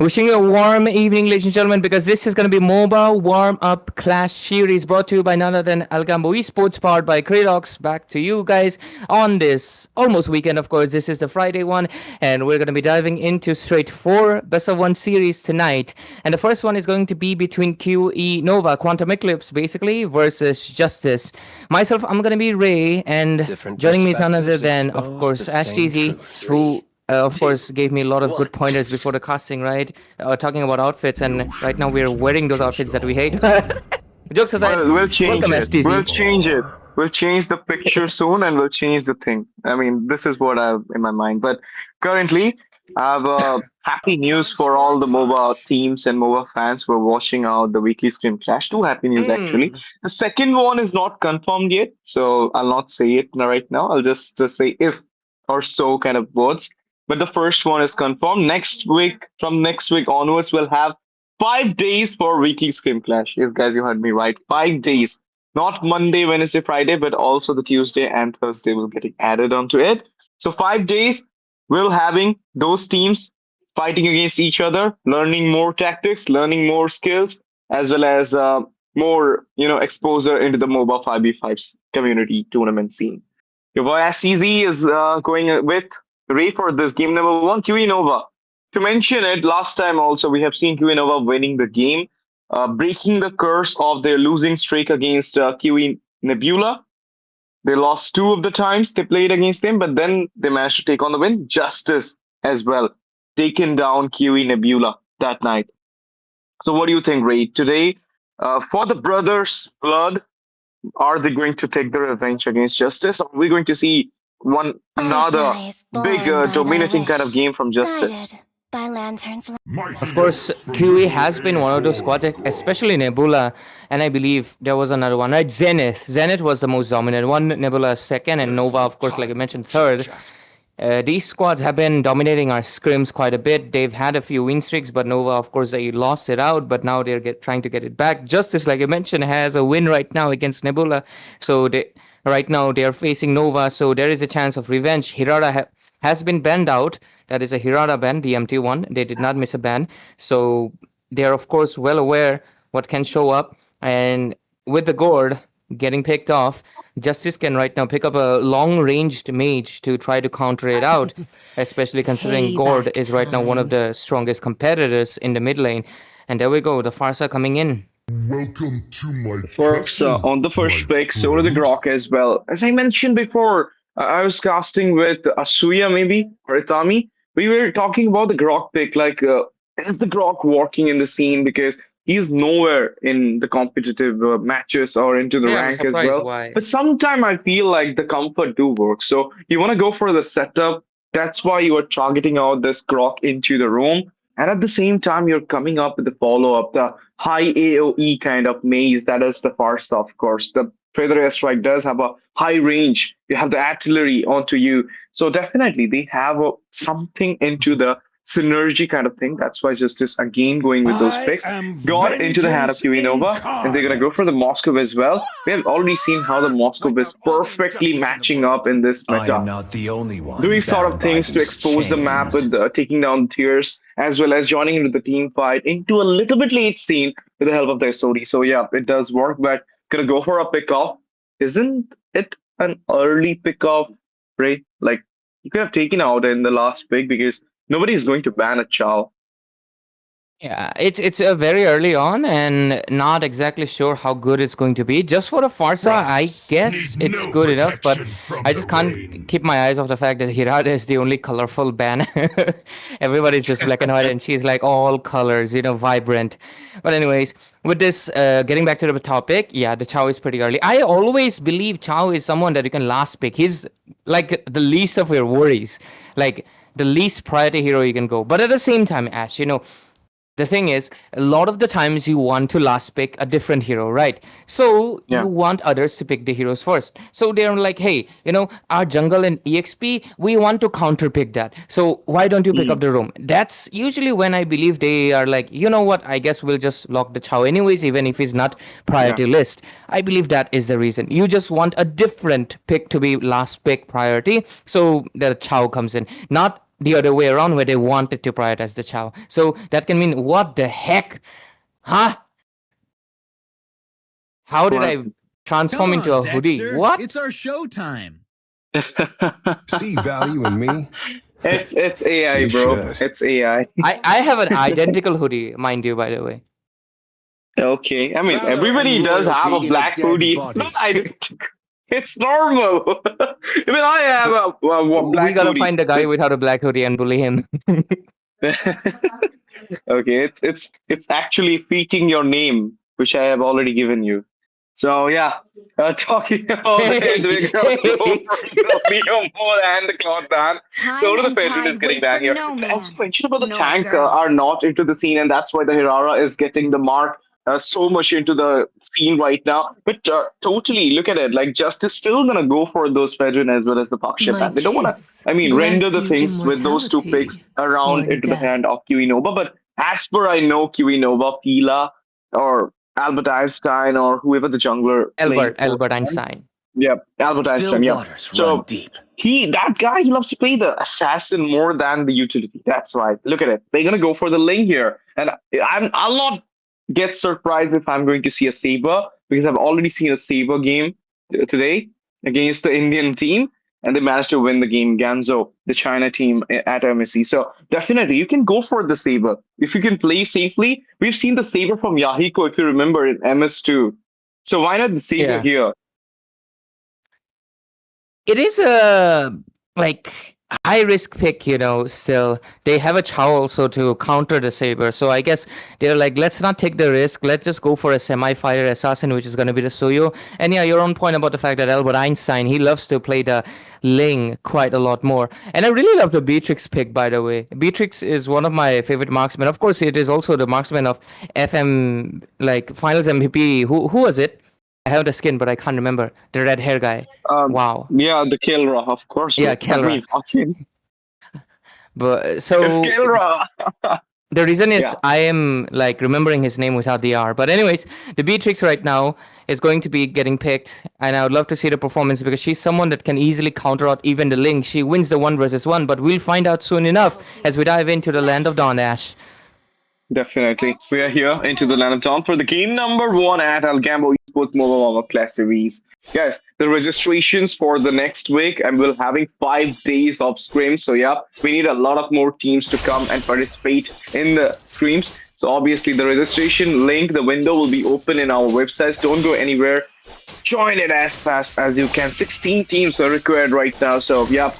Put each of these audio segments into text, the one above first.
Wishing you a warm evening, ladies and gentlemen, because this is going to be MOBA Warm-Up Clash Series brought to you by none other than Algambo Esports, powered by kridox. Back to you guys on this almost weekend, of course. This is the Friday one, and we're going to be diving into straight 4 best of 1 series tonight. And the first one is going to be between QE Nova, Quantum Eclipse, basically, versus Justice. Myself, I'm going to be Ray, and joining me is none other than, of course, Ash TZ, who of course, gave me a lot of good pointers before the casting, right? Talking about outfits, and right now we're wearing those outfits that we hate. Jokes aside, we'll change welcome, it. STZ. We'll change it. We'll change the picture soon, and we'll change the thing. I mean, this is what I have in my mind. But currently, I have happy news for all the MOBA teams and MOBA fans who are watching out the weekly scrim clash. 2 happy news, actually. The second one is not confirmed yet, so I'll not say it right now. I'll just say if or so kind of words. But the first one is confirmed. From next week onwards, we'll have 5 days for weekly scrim clash. Yes, guys, you heard me right. 5 days. Not Monday, Wednesday, Friday, but also the Tuesday and Thursday will get added onto it. So 5 days, we'll having those teams fighting against each other, learning more tactics, learning more skills, as well as more, exposure into the MOBA 5v5 community tournament scene. Your boy SCZ is going with Ray for this game number 1, QE Nova. To mention it, last time also we have seen QE Nova winning the game, breaking the curse of their losing streak against QE Nebula. They lost 2 of the times they played against them, but then they managed to take on the win. Justice as well, taken down QE Nebula that night. So what do you think, Ray? Today, for the brothers' blood, are they going to take the revenge against Justice? Or are we going to see another big dominating kind of game from Justice? Of course, QE has been one of those squads, especially Nebula, and I believe there was another one, right? Zenith. Zenith was the most dominant one, Nebula second, and Nova, of course, like I mentioned, third. These squads have been dominating our scrims quite a bit. They've had a few win streaks, but Nova, of course, they lost it out, but now they're trying to get it back. Justice, like I mentioned, has a win right now against Nebula, so right now they are facing Nova, so there is a chance of revenge. Hirata has been banned out. That is a Hirata ban, the empty one. They did not miss a ban, so they're of course well aware what can show up, and with the gourd getting picked off, Justice can right now pick up a long-ranged mage to try to counter it out, especially considering Gourd is right now one of the strongest competitors in the mid lane. And there we go, the Farsa coming in. Welcome to my First, on the first pick, so did the Grok as well. As I mentioned before, I was casting with Asuya maybe, or Itami. We were talking about the Grok pick, like, is the Grok working in the scene? Because he's nowhere in the competitive matches or into the rank as well. Why. But sometimes I feel like the comfort do work. So you want to go for the setup. That's why you are targeting out this Grok into the room. And at the same time, you're coming up with the follow-up, the high AoE kind of maze. That is the Farsa, of course. The Feather Airstrike does have a high range. You have the artillery onto you. So definitely, they have something into the synergy kind of thing. That's why Justice again going with those picks. Got into the hand of QE Nova, and they're going to go for the Moscow as well. We have already seen how the Moscow is perfectly matching up in this meta. I am not the only one doing sort of things to expose the map with taking down tiers, as well as joining into the team fight into a little bit late scene with the help of the SOD. So yeah, it does work, but going to go for a pickoff. Isn't it an early pickoff, Ray? Like, you could have taken out in the last pick because nobody is going to ban a Chow. Yeah, it's very early on and not exactly sure how good it's going to be. Just for the Farsa, I guess it's good enough, but I just can't keep my eyes off the fact that Hirata is the only colorful ban. Everybody's just black and white, and she's like all colors, vibrant. But anyways, with this, getting back to the topic, yeah, the Chow is pretty early. I always believe Chow is someone that you can last pick. He's like the least of your worries, like the least priority hero you can go. But at the same time, Ash, the thing is, a lot of the times you want to last pick a different hero, right? So you want others to pick the heroes first. So they're like, hey, our jungle and EXP, we want to counter pick that. So why don't you pick up the roam? That's usually when I believe they are like, you know what, I guess we'll just lock the Chow anyways, even if he's not priority list. I believe that is the reason. You just want a different pick to be last pick priority. So the Chow comes in. Not the other way around where they wanted to prioritize the Chow. So that can mean what the heck? Huh? How did I transform into a hoodie? Dexter. What? It's our show time. See value in me? It's AI, You bro. should. It's AI. I have an identical hoodie, mind you, by the way. Okay, I mean Valor everybody and does have a loyalty in a black dead hoodie. It's body. not identical. It's normal. Even I have a black We gotta hoodie. find the guy It's- without a black hoodie and bully him. Okay, it's actually feeding your name, which I have already given you. So yeah, talking about Hey, this, we're gonna go hey. for the BO1 and the Cloud Ban. So Time the and Fedrin is tide getting wait back for here. no man. As you mentioned about the No tank girl. are not into the scene, and that's why the Hirara is getting the mark so much into the scene right now. But totally, look at it. Like Justice still gonna go for those Fedrin as well as the Pakship. My They don't wanna, kiss I mean, render grants the you things with those two picks immortality around or into the death. hand of Kiwi Nova. But as per I know, Kiwi Nova, Pila, or Albert Einstein, or whoever the jungler playing for Albert them. Einstein. Yeah, Albert Still Einstein. Yeah. waters So run deep. that guy, he loves to play the assassin more than the utility. That's right. Look at it. They're gonna go for the Ling here, and I'll not get surprised if I'm going to see a Saber because I've already seen a Saber game today against the Indian team, and they managed to win the game. Ganzo, the China team at MSC. So definitely, you can go for the Saber if you can play safely. We've seen the Saber from Yahiko, if you remember, in MS2. So why not the Saber Yeah. here? It is a like high risk pick, you know. Still, they have a Chow also to counter the Saber, so I guess they're like, let's not take the risk. Let's just go for a semi-fighter assassin, which is going to be the Suyo. And yeah, your own point about the fact that Albert Einstein, he loves to play the Ling quite a lot more. And I really love the Beatrix pick, by the way. Beatrix is one of my favorite marksmen. Of course, it is also the marksman of FM, like Finals MVP. Who was it? I have the skin, but I can't remember. The red hair guy. Wow. Yeah, the Kelra, of course. Yeah, bro. I mean, fucking- But so It's Kelra. the reason is Yeah. I am like remembering his name without the R. But anyways, the Beatrix right now is going to be getting picked, and I would love to see the performance because she's someone that can easily counter out even the Link. She wins the 1 versus 1, but we'll find out soon enough as we dive into the land of Dawn Ash. Definitely. We are here into the land of Dawn for the game number 1 at Algambo Esports MOBA Class Series. Guys, the registrations for the next week, and we're having 5 days of scrims. So yeah, we need a lot of more teams to come and participate in the scrims. So obviously the registration link, the window will be open in our websites. Don't go anywhere. Join it as fast as you can. 16 teams are required right now. So yeah,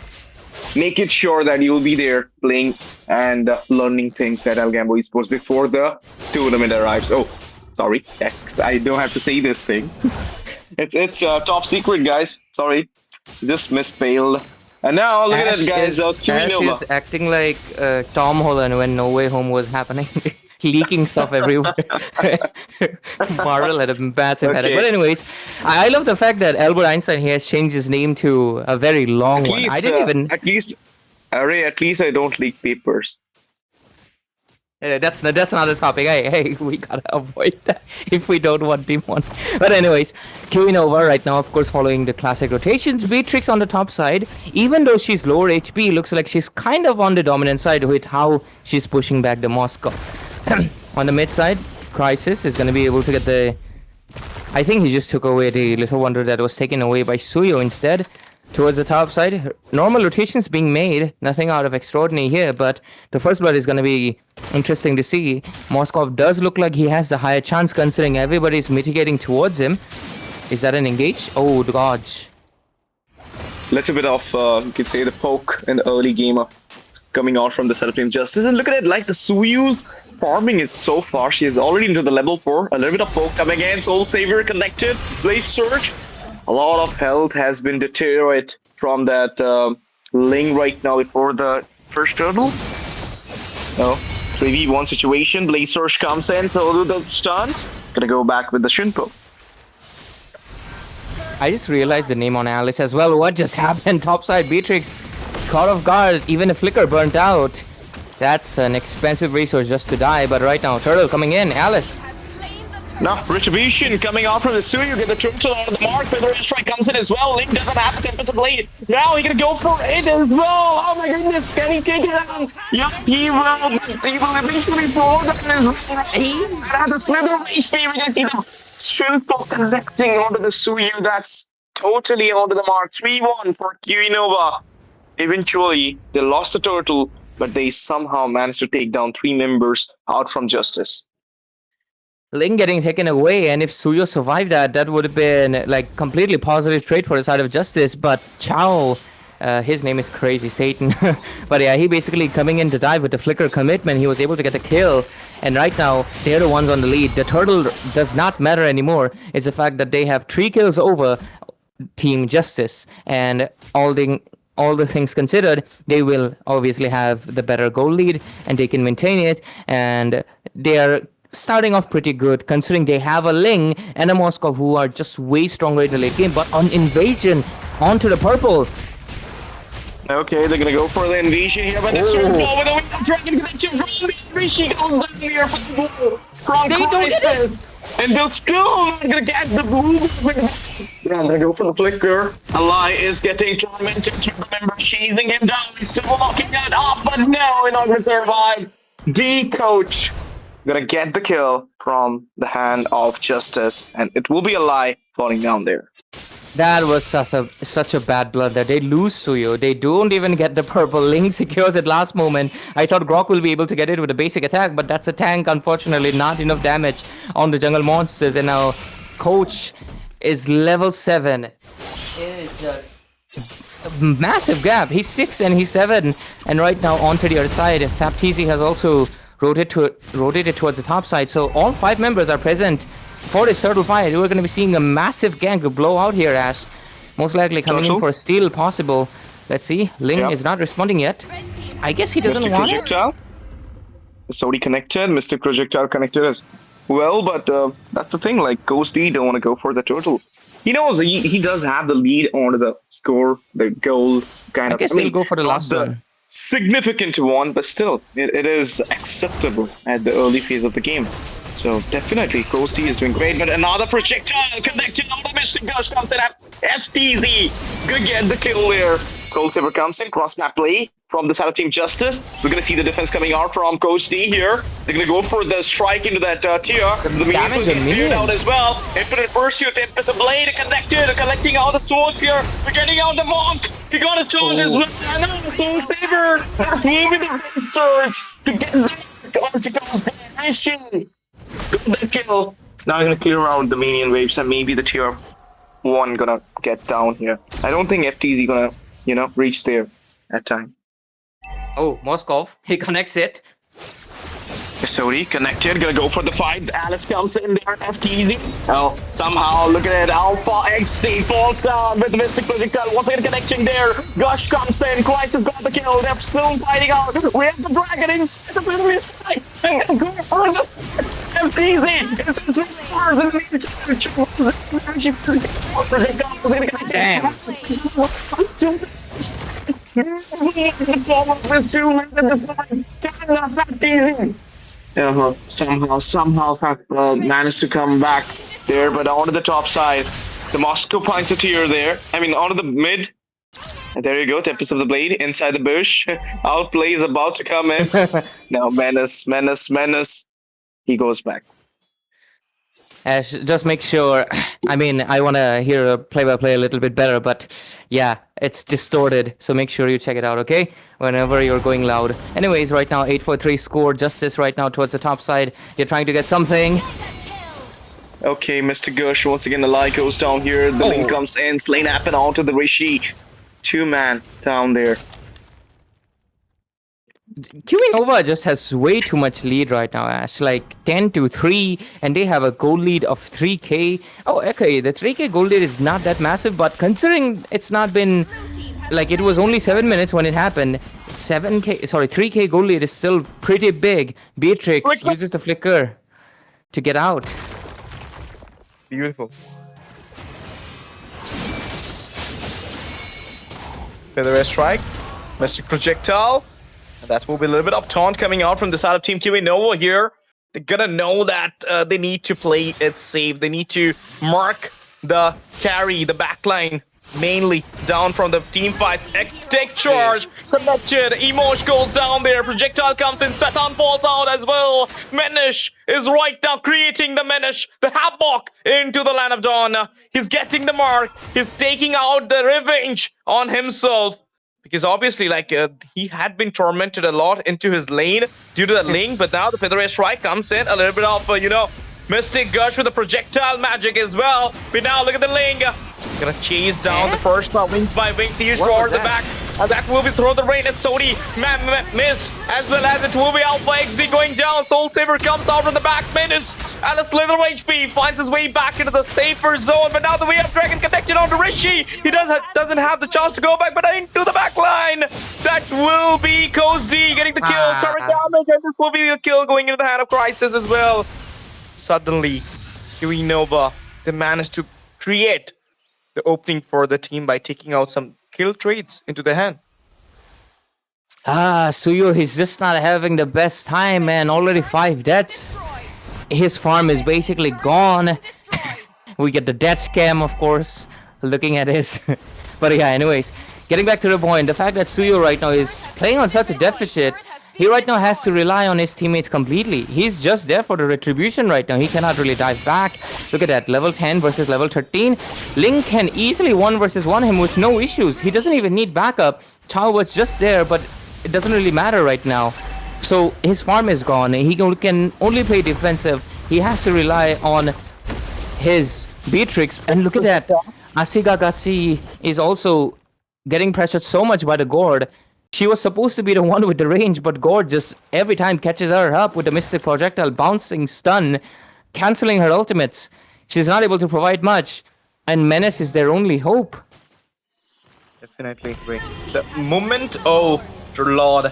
make it sure that you'll be there playing and learning things at Algambo Esports before the tournament arrives. Oh, sorry, I don't have to say this thing. it's top secret, guys. Sorry, just misspelled. And now look at it, guys. Ash is acting like Tom Holland when No Way Home was happening. Leaking stuff everywhere. Marvel had a massive headache. But anyways, I love the fact that Albert Einstein he has changed his name to a very long one. I didn't even. At least, Ray, at least I don't leak papers. That's another topic. Hey, we gotta avoid that if we don't want Team 1. But anyways, queuing over right now, of course, following the classic rotations. Beatrix on the top side, even though she's lower HP, looks like she's kind of on the dominant side with how she's pushing back the Moskov. On the mid side, Crisis is gonna be able to get the. I think he just took away the Little Wonder that was taken away by Suyo instead. Towards the top side, normal rotations being made, nothing out of extraordinary here, but the first blood is going to be interesting to see. Moskov does look like he has the higher chance considering everybody's mitigating towards him. Is that an engage? Oh, dodge. Little bit of, you could say, the poke in the early game of coming out from the setup team Justice. And look at it, like the Suyu's farming is so far. She is already into the level 4. A little bit of poke coming in. Soul Savior connected. Blaze Surge. A lot of health has been deteriorated from that Ling right now before the first turtle. No, 3v1 situation. Blaze Surge comes in, so the stun. Gonna go back with the Shinpo. I just realized the name on Alice as well. What just happened? Topside Beatrix caught off guard. Even a flicker burnt out. That's an expensive resource just to die. But right now, Turtle coming in. Alice. Now, Retribution coming out from the Suyu, get the turtle out of the mark. Feather Strike comes in as well. Link doesn't have a tempest blade. Now he's gonna go for it as well. Oh my goodness, can he take it down? Yup, he will, but he will eventually fall down as well. And at the slither of HP, we can see the Shilpo connecting onto the Suyu. That's totally onto the mark. 3-1 for Nova. Eventually, they lost the turtle, but they somehow managed to take down 3 members out from Justice. Ling getting taken away, and if Suyo survived that, that would have been like completely positive trade for the side of Justice. But Chao, his name is Crazy Satan, but yeah, he basically coming in to dive with the flicker commitment. He was able to get the kill, and right now they're the ones on the lead. The turtle does not matter anymore. It's the fact that they have 3 kills over Team Justice, and all the things considered, they will obviously have the better goal lead, and they can maintain it, and they are starting off pretty good, considering they have a Ling and a Moskov who are just way stronger in the late game. But on invasion, onto the purple. Okay, they're gonna go for the invasion here, but it's over with the dragon connection from Rishi goes down here for the ball from Crisis. And they'll still not gonna get the blue. Yeah, they're gonna go for the flicker. Ally is getting tormented. Remember, sheathing him down. He's still locking that up, but no, he's not gonna survive. The coach gonna get the kill from the hand of Justice, and it will be a lie falling down there. That was such a bad blunder. They lose Suyo. They don't even get the purple. Ling secures it last moment. I thought Grok will be able to get it with a basic attack, but that's a tank. Unfortunately, not enough damage on the jungle monsters. And now Coach is level 7. It is just a massive gap. He's 6 and he's 7. And right now onto the other side, Faptizi has also rotated towards the top side. So all 5 members are present for this turtle fight. We're going to be seeing a massive gank blow out here, Ash. Most likely coming in for a steal possible. Let's see. Ling is not responding yet. I guess he doesn't want it. Sodi connected. Mystic Projectile connected as well. But that's the thing. Like, Ghost D don't want to go for the turtle. He knows he does have the lead on the score, the goal kind of. I guess he'll go for the last one. Significant one, but still, it is acceptable at the early phase of the game. So definitely, Ghosty is doing great. But another projectile connected on the Mystic Ghost comes in at FTZ. Good get the kill there. Soul Saber comes in, cross map play from the side of Team Justice. We're gonna see the defense coming out from Ghosty here. They're gonna go for the strike into that tier. The minions will get cleared out as well. Infinite Pursuit, Tempest Blade connected, collecting all the swords here. We're getting out the monk. He got a charge as well. I know, Soul Saber. That's moving the red surge to get the articles there. Rishi. Got the kill. Now I'm gonna clear out the minion waves and maybe the tier 1 gonna get down here. I don't think FTZ gonna, reach there at time. Oh, Moskov. He connects it. Sodi connected, gonna go for the fight. Alice comes in there, FTZ. Oh, somehow, look at it. Alpha XT falls down with Mystic Projectile. Once again connecting there. Gush comes in. Crisis got the kill. They're still fighting out. We have the dragon inside the enemy side. And then go for the FTZ. It's in 3 hours in the somehow Phak managed to come back there, but onto the top side. The Moscow points a tier there. I mean, onto the mid. And there you go, Tempest of the Blade inside the bush. Outplay is about to come in. Now, Menace. He goes back. Ash, just make sure. I mean, I want to hear a play-by-play a little bit better, but yeah, it's distorted. So make sure you check it out, okay? Whenever you're going loud. Anyways, right now 8-4-3 score. Justice right now towards the top side. They're trying to get something. Okay, Mr. Gush once again. The lie goes down here. The link comes in. Slain happen onto the Rishi. 2-man down there. Nova just has way too much lead right now, Ash. Like 10-3, and they have a goal lead of 3k. Oh, okay, the 3k goal lead is not that massive, but considering it's not been like it was only 7 minutes when it happened, 3k goal lead is still pretty big. Beatrix uses the flicker to get out. Beautiful. Feather strike, Mystic Projectile. That will be a little bit of taunt coming out from the side of Team Nova here. they're gonna know that they need to play it safe. They need to mark the carry, the backline, mainly down from the team fights. Take charge, connected. Emosh goes down there. Projectile comes in. Satan falls out as well. Menish is right now creating the Menish, the havoc into the Land of Dawn. He's getting the mark. He's taking out the revenge on himself. Because obviously, like, he had been tormented a lot into his lane due to that link, but now the Feather Strike comes in. A little bit of, you know, Mystic Gush with the projectile magic as well. But now look at the link. Gonna chase down the first wings by wings. Here's toward the back. That will be through the rain at Sodi. Miss, as well as it will be Alpha XD going down. Soul Saver comes out from the back. Menace and a slither of HP finds his way back into the safer zone. But now the Way of Dragon connected on to Rishi. He doesn't have the chance to go back, but into the back line. That will be Kozdi getting the kill. Turret damage, and this will be the kill going into the hand of Crisis as well. Suddenly, Kiwi Nova, they managed to create the opening for the team by taking out some kill trades into the hand. Suyo, he's just not having the best time, man. Already 5 deaths. His farm is basically gone. We get the death cam, of course, looking at his. But yeah, anyways, getting back to the point, the fact that Suyo right now is playing on such a deficit, he right now has to rely on his teammates completely. He's just there for the retribution right now. He cannot really dive back. Look at that, level 10 versus level 13. Link can easily 1 versus 1 him with no issues. He doesn't even need backup. Chao was just there, but it doesn't really matter right now. So his farm is gone. He can only play defensive. He has to rely on his Beatrix. And look at that. Asigagasi is also getting pressured so much by the Gord. She was supposed to be the one with the range, but Gord just every time catches her up with the Mystic Projectile, bouncing stun, cancelling her ultimates. She's not able to provide much, and Menace is their only hope. Definitely. Wait. The moment, oh, Lord.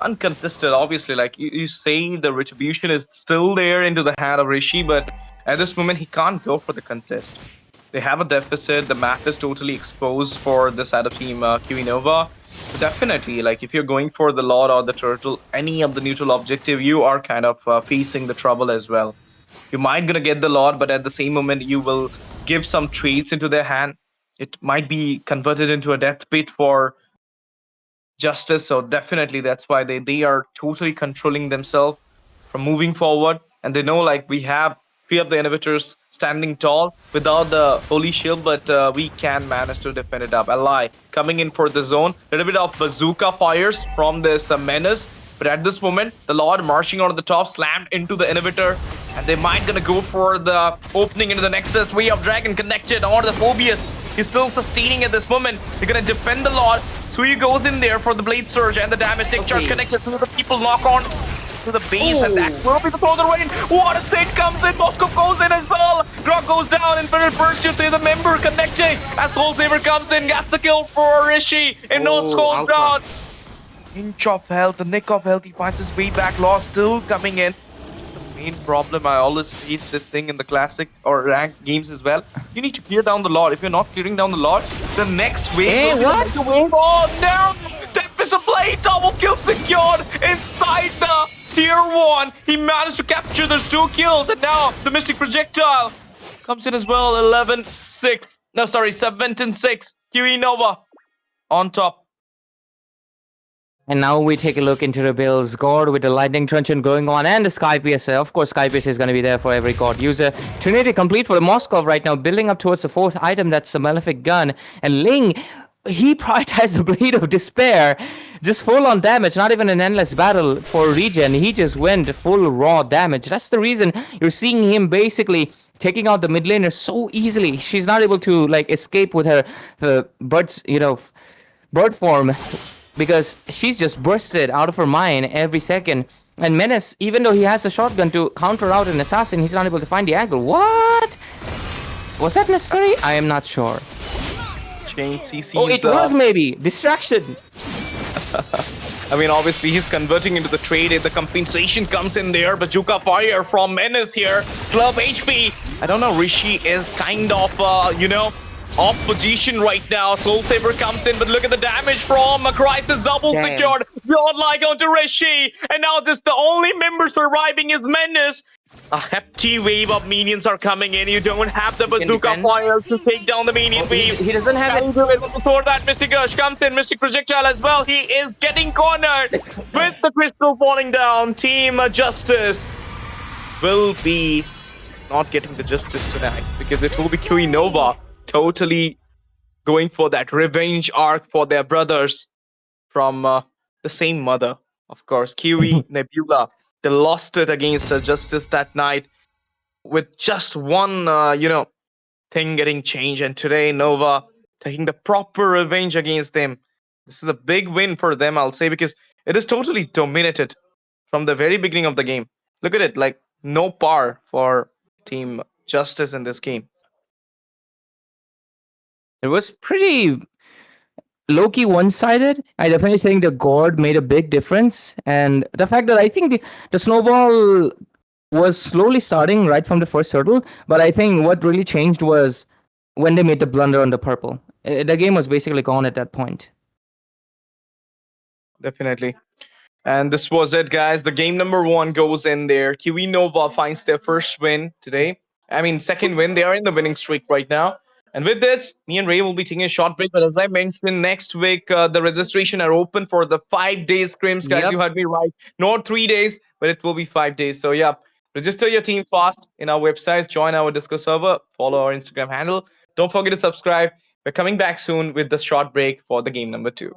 Uncontested, obviously. Like, you say the retribution is still there into the hand of Rishi, but at this moment, he can't go for the contest. They have a deficit. The map is totally exposed for the side of team Kiwi Nova. Definitely, like, if you're going for the Lord or the Turtle, any of the neutral objective, you are kind of facing the trouble as well. You might gonna get the Lord, but at the same moment, you will give some trades into their hand. It might be converted into a death pit for Justice, so definitely that's why they are totally controlling themselves from moving forward. And they know, like, we have 3 of the inhibitors standing tall without the holy shield, but we can manage to defend it up. Ally coming in for the zone. A little bit of bazooka fires from this Menace, but at this moment, the Lord marching on the top, slammed into the inhibitor, and they might gonna go for the opening into the Nexus. Way of Dragon connected on the Phobius. He's still sustaining at this moment. They're gonna defend the Lord. Sui goes in there for the Blade Surge and the damage. Take charge connected to the people, knock on to the base, and that will be the further rain. What a Saint comes in, Moscow goes in as well. Grog goes down, Infinite Pursuit to the member connecting. As Soul Saver comes in, gets the kill for Rishi. And no scores down. Inch of health, the nick of health, he finds his way back. Loss still coming in. The main problem, I always face this thing in the classic or ranked games as well. You need to clear down the Lord. If you're not clearing down the Lord, the next wave. Hey, what? Oh no! Tempest of Blade, double kill secured inside the Tier 1. He managed to capture those 2 kills, and now the Mystic Projectile comes in as well. 11-6. No, sorry, 17-6. Kiwi Nova on top. And now we take a look into the Bills. God with the Lightning Truncheon going on, and the Sky Pierce. Of course, Sky Pierce is going to be there for every God user. Trinity complete for the Moskov right now, building up towards the 4th item. That's the Malefic Gun. And Ling, he prioritized the Blade of Despair. Just full on damage, not even an endless battle for regen. He just went full raw damage. That's the reason you're seeing him basically taking out the mid laner so easily. She's not able to, like, escape with her birds, you know, bird form, because she's just bursted out of her mind every second. And Menace, even though he has a shotgun to counter out an assassin, he's not able to find the angle. What? Was that necessary? I am not sure. Oh, it was maybe. Distraction. I mean, obviously, he's converting into the trade. The compensation comes in there. Bazooka fire from Menace here. Club HP. I don't know. Rishi is kind of, you know, off position right now. Soul Saver comes in, but look at the damage from Crisis. Double secured. godlike onto Rishi, and now just the only member surviving is Menace. A hefty wave of minions are coming in. You don't have the bazooka defend. fires to take down the minion wave. He doesn't have Can it. he do it before that? Mystic Gush comes in. Mystic Projectile as well. He is getting cornered with the crystal falling down. Team Justice will be not getting the justice tonight because it will be QE Nova totally going for that revenge arc for their brothers from the same mother, of course. QE Nebula, they lost it against Justice that night with just one, thing getting changed. And today, Nova taking the proper revenge against them. This is a big win for them, I'll say, because it is totally dominated from the very beginning of the game. Look at it, like no par for Team Justice in this game. It was pretty low-key one-sided. I definitely think the God made a big difference. And the fact that I think the snowball was slowly starting right from the first turtle. But I think what really changed was when they made the blunder on the purple. The game was basically gone at that point. Definitely. And this was it, guys. The game number 1 goes in there. QE Nova finds their first win today. I mean, second win. They are in the winning streak right now. And with this, me and Ray will be taking a short break. But as I mentioned, next week, the registration are open for the 5 days scrims. Guys, Yep. you heard me right. Not 3 days, but it will be 5 days. So, yeah, register your team fast in our websites. Join our Discord server. Follow our Instagram handle. Don't forget to subscribe. We're coming back soon with the short break for the game number 2.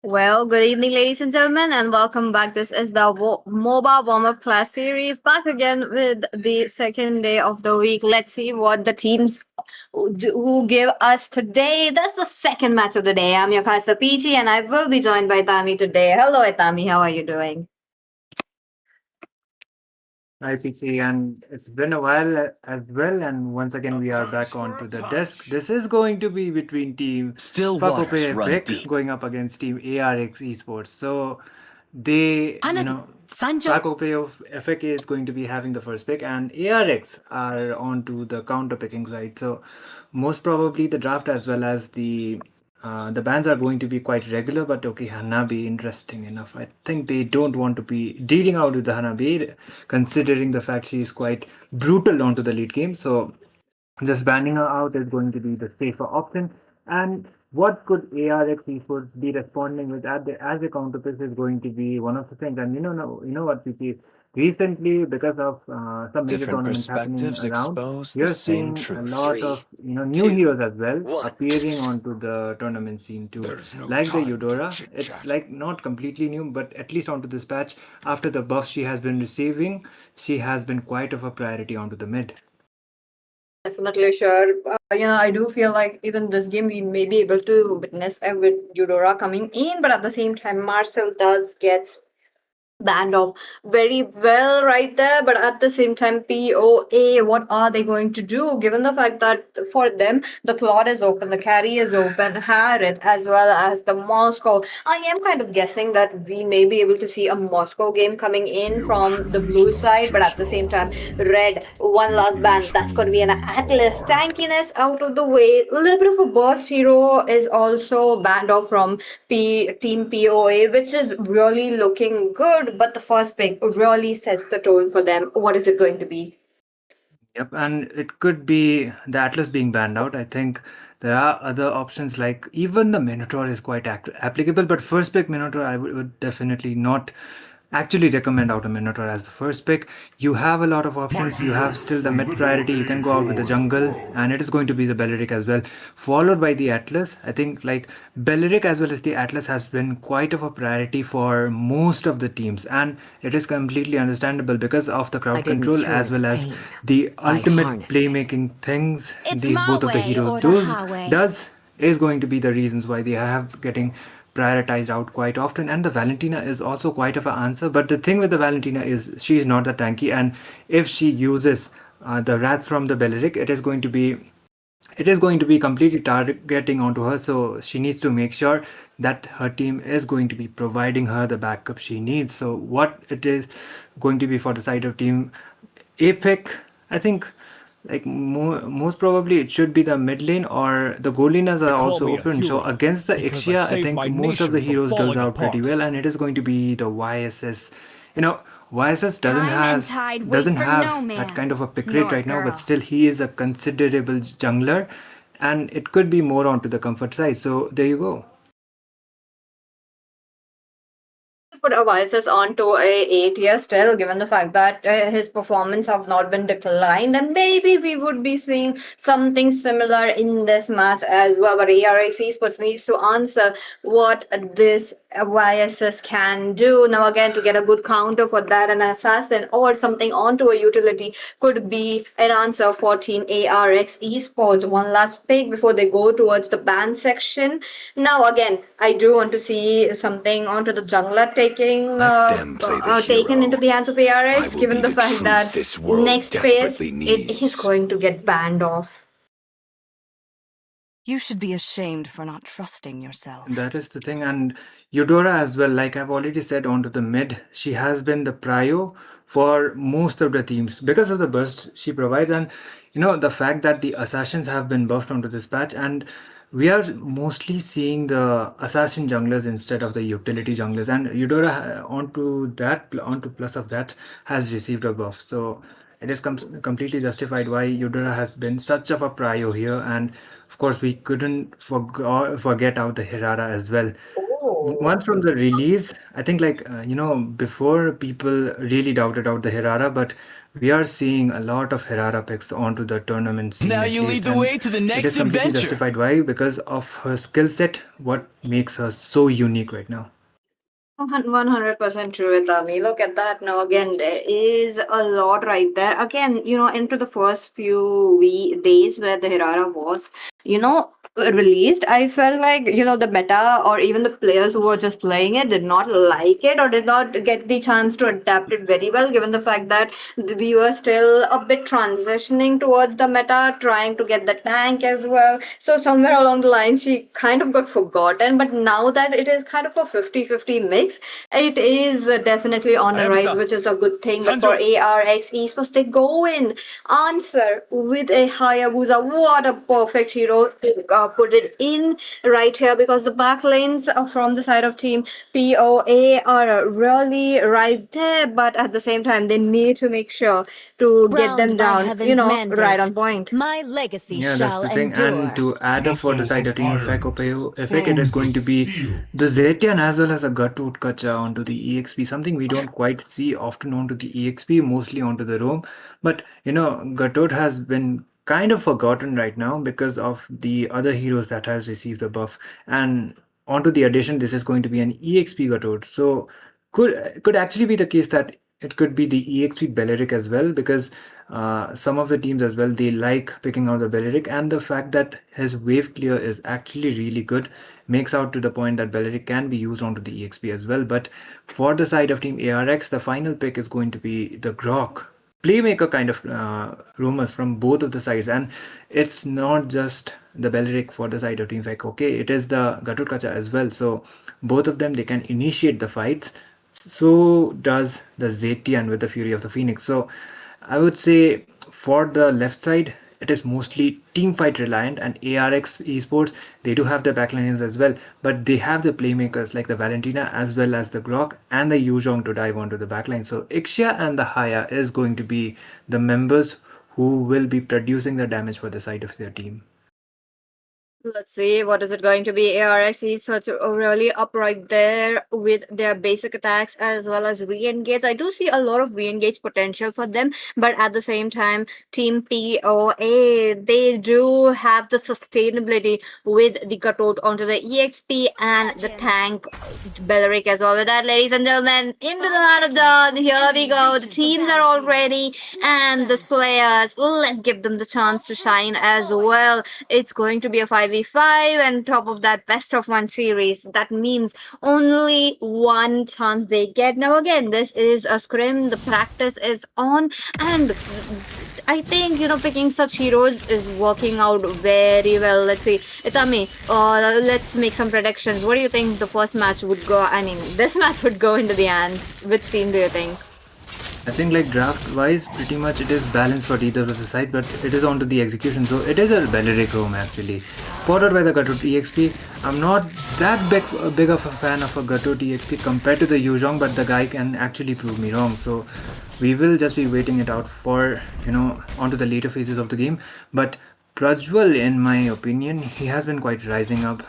Well, good evening, ladies and gentlemen, and welcome back. This is the MOBA Warmup class series, back again with the second day of the week. Let's see what the teams who give us today. That's the second match of the day. I'm your Kasa Peachy, and I will be joined by Tami today. Hello, Tami. How are you doing? Hi, PC, and it's been a while as well, and once again we are back onto the desk. This is going to be between team Still Phak waters run Aphek deep. going up against team ARX Esports. So they, Phak of Aphek is going to be having the first pick, and ARX are onto the counter picking side. So most probably the draft as well as the bans are going to be quite regular, but okay, Hanabi, interesting enough. I think they don't want to be dealing out with the Hanabi, considering the fact she is quite brutal onto the lead game. So just banning her out is going to be the safer option. And what could ARX Esports be responding with as a counterpiece is going to be one of the things. And you know what we see recently, because of some major Different tournaments happening perspectives around, expose we are the same seeing a truth. lot of new heroes as well appearing onto the tournament scene too, like the Eudora. It's like not completely new, but at least onto this patch, after the buff she has been receiving, she has been quite of a priority onto the mid. Definitely sure. I do feel like even this game we may be able to witness with Eudora coming in, but at the same time, Marcel does get banned off very well right there. But at the same time, POA, what are they going to do given the fact that for them the Claude is open, the carry is open, Harith as well as the Moscow? I am kind of guessing that we may be able to see a Moscow game coming in from the blue side, but at the same time, red, one last ban, that's going to be an Atlas. Tankiness out of the way, a little bit of a burst hero is also banned off from team POA, which is really looking good. But the first pick really sets the tone for them. What is it going to be? Yep, and it could be the Atlas being banned out. I think there are other options, like even the Minotaur is quite applicable, but first pick Minotaur I would definitely not actually recommend out a Minotaur as the first pick. You have a lot of options. You have still the mid priority. You can go out with the jungle, and it is going to be the Belleric as well, followed by the Atlas. I think like Belleric as well as the Atlas has been quite of a priority for most of the teams, and it is completely understandable because of the crowd control as well as the ultimate playmaking things these both of the heroes does is going to be the reasons why they have getting prioritized out quite often. And the Valentina is also quite of an answer, but the thing with the Valentina is she's not that tanky, and if she uses the Wrath from the Belleric, it is going to be completely targeting onto her. So she needs to make sure that her team is going to be providing her the backup she needs. So what it is going to be for the side of team Aphek, I think like most probably it should be the mid lane, or the gold laners are also open. So against the Ixia, I think most of the heroes does out pretty well, and it is going to be the YSS. YSS doesn't have that kind of a pick rate right now, but still he is a considerable jungler, and it could be more onto the comfort side. So there you go. Put Oasis onto a 8 year still, given the fact that his performance have not been declined, and maybe we would be seeing something similar in this match as well. But ARX Esports needs to answer what this YSS can do. Now again, to get a good counter for that, an assassin or something onto a utility could be an answer for team ARX Esports. One last pick before they go towards the ban section. Now again, I do want to see something onto the jungler taken into the hands of ARX, given the fact that next phase it is going to get banned off. You should be ashamed for not trusting yourself. That is the thing. And Eudora as well, like I've already said, onto the mid, she has been the prio for most of the teams because of the burst she provides, and the fact that the assassins have been buffed onto this patch, and we are mostly seeing the assassin junglers instead of the utility junglers, and Eudora onto plus of that has received a buff. So it is completely justified why Eudora has been such of a prio here. And of course we couldn't forget out the Hirara as well. Once from the release, I think before people really doubted out the Hirara, but we are seeing a lot of Hirara picks onto the tournament scene Now at you least, lead the and way to the it next is completely adventure. justified. Why? Because of her skill set, what makes her so unique right now. 100% true with Ami. Look at that. Now, again, there is a lot right there. Again, into the first few days where the Hirara was, released, I felt like, the meta or even the players who were just playing it did not like it or did not get the chance to adapt it very well, given the fact that we were still a bit transitioning towards the meta, trying to get the tank as well. So, somewhere along the line, she kind of got forgotten. But now that it is kind of a 50-50 mix, it is definitely on a rise, which is a good thing. But for ARX Esports, they go in, answer with a Hayabusa. What a perfect hero to put it in right here, because the back lanes from the side of team POA are really right there. But at the same time, they need to make sure to get them Crowned by down, heaven's mandate, right on point. my legacy Yeah, that's shall the thing. endure. And to add up for the side of team Aphek, it is going to be the Zetian as well as a Gatut Kacha onto the EXP, something we don't quite see often onto the EXP, mostly onto the roam. But Gatut has been kind of forgotten right now because of the other heroes that has received the buff. And onto the addition, this is going to be an EXP Gatut. So could actually be the case that it could be the EXP Belleric as well, because some of the teams as well, they like picking out the Belleric, and the fact that his wave clear is actually really good makes out to the point that Belleric can be used onto the EXP as well. But for the side of team ARX, the final pick is going to be the Grok. Playmaker kind of rumors from both of the sides, and it's not just the Belleric for the side of Team Phak, okay, it is the Gatutkacha as well. So both of them, they can initiate the fights. So does the Zetian with the Fury of the Phoenix. So I would say for the left side, it is mostly team fight reliant, and ARX Esports, they do have the backlines as well, but they have the playmakers like the Valentina as well as the Grok and the Yuzhong to dive onto the backline. So Ixia and the Haya is going to be the members who will be producing the damage for the side of their team. Let's see, what is it going to be? ARX is really up right there with their basic attacks as well as re-engage. I do see a lot of re-engage potential for them, but at the same time, Team POA, they do have the sustainability with the Gatot onto the EXP and the tank Belleric as well. With that, ladies and gentlemen, into the line of dawn, here we go. The teams are all ready, and the players, let's give them the chance to shine as well. It's going to be a 5v5, and top of that, best of one series. That means only one chance they get. Now again, this is a scrim, the practice is on, and I think picking such heroes is working out very well. Let's see, Itami, let's make some predictions. What do you think the first match would go? I mean, this match would go into the hands. Which team do you think? I think like draft wise, pretty much it is balanced for either of the side, but it is onto the execution. So it is a Belleric roam actually, followed by the Gatut EXP. I'm not that big of a fan of a Gatut EXP compared to the Yuzhong, but the guy can actually prove me wrong. So we will just be waiting it out for onto the later phases of the game. But Prajwal, in my opinion, he has been quite rising up,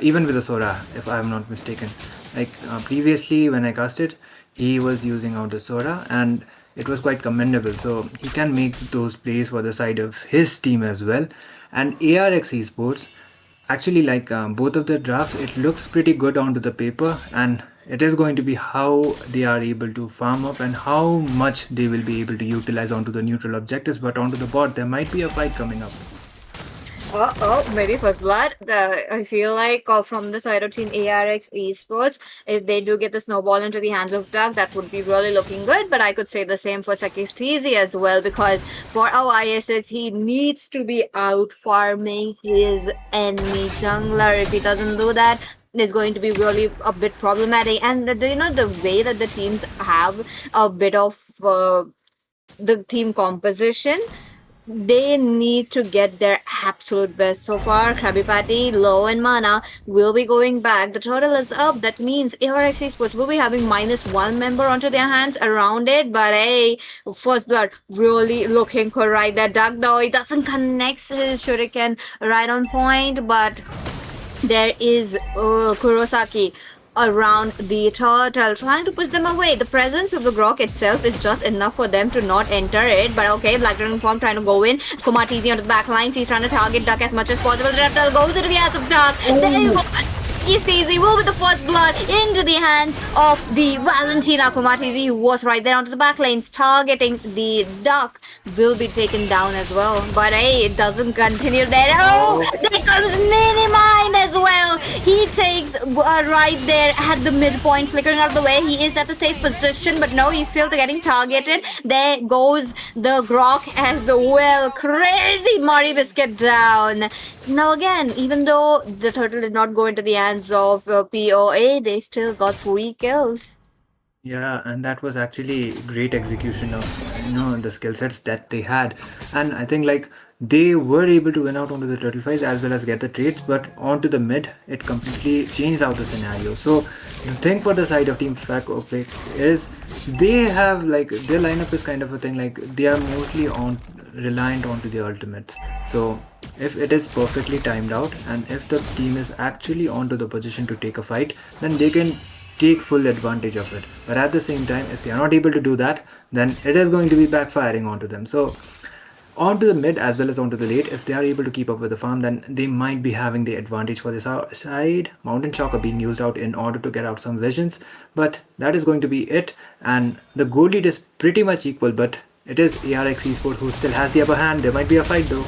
even with the Sora, if I'm not mistaken. Like previously when I cast it, he was using out the Sora and it was quite commendable. So he can make those plays for the side of his team as well. And ARX Esports, actually like both of the drafts, it looks pretty good onto the paper, and it is going to be how they are able to farm up and how much they will be able to utilize onto the neutral objectives. But onto the bot, there might be a fight coming up. Maybe first blood. I feel like from the side of Team ARX Esports, if they do get the snowball into the hands of Doug, that would be really looking good. But I could say the same for Sakistizi as well, because for our ISS, he needs to be out farming his enemy jungler. If he doesn't do that, it's going to be really a bit problematic. And the way that the teams have a bit of the team composition, they need to get their absolute best. So far, Krabby Patty, low in mana, will be going back. The turtle is up. That means ARX Esports will be having -1 member onto their hands around it. But hey, first blood really looking good right there. Doug, though, he doesn't connect his shuriken right on point. But there is Kurosaki. around the turtle, trying to push them away. The presence of the Grok itself is just enough for them to not enter it. But okay, Black Dragon form trying to go in. Kumar TZ onto the back lines. He's trying to target Duck as much as possible. The turtle goes into the hands of Duck. Yes, Easy will with the first blood into the hands of the Valentina. Kumar TZ, who was right there onto the back lanes, targeting the Duck, will be taken down as well. But hey, it doesn't continue there. Oh, there comes Minimind as well. He takes right there at the midpoint, flickering out of the way. He is at the safe position, but no, he's still getting targeted. There goes the Grok as well. Crazy Mari Biscuit down. Now again, even though the turtle did not go into the hands of POA, they still got 3 kills. Yeah, and that was actually great execution of the skill sets that they had. And I think like they were able to win out onto the turtle fights as well as get the trades, but onto the mid, it completely changed out the scenario. So the thing for the side of Team Phak is they have like their lineup is kind of a thing like they are mostly reliant onto the ultimates. So if it is perfectly timed out and if the team is actually onto the position to take a fight, then they can take full advantage of it. But at the same time, if they are not able to do that, then it is going to be backfiring onto them. So onto the mid as well as onto the late, if they are able to keep up with the farm, then they might be having the advantage for this side. Mountain Shock are being used out in order to get out some visions, but that is going to be it. And the goal lead is pretty much equal, but it is ARX Esports who still has the upper hand. There might be a fight though.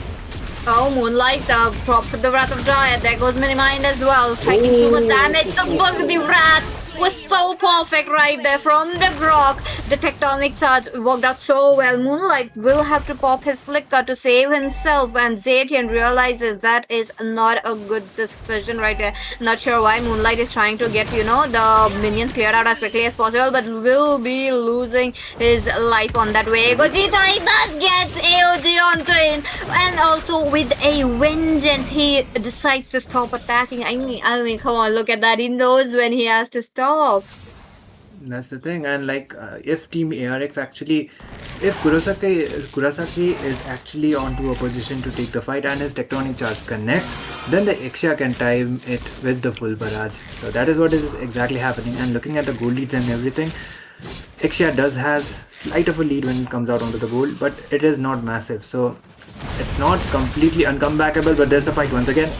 Oh, Moonlight, props with the Wrath of Dryad. There goes Minimind as well. Taking too much damage. The Wrath was so perfect right there from the Grok. The tectonic charge worked out so well. Moonlight will have to pop his flicker to save himself, and Zetian realizes that is not a good decision right there. Not sure why Moonlight is trying to get, the minions cleared out as quickly as possible, but will be losing his life on that way. Gogeta, he does get AOG onto him, and also with a vengeance, he decides to stop attacking. I mean, come on, look at that. He knows when he has to stop. That's the thing. And like if Team ARX actually, if Kurosaki is actually onto a position to take the fight and his tectonic charge connects, then the Ixia can time it with the full barrage. So that is what is exactly happening. And looking at the goal leads and everything, Ixia does has slight of a lead when it comes out onto the goal, but it is not massive. So it's not completely uncomebackable, but there's the fight once again.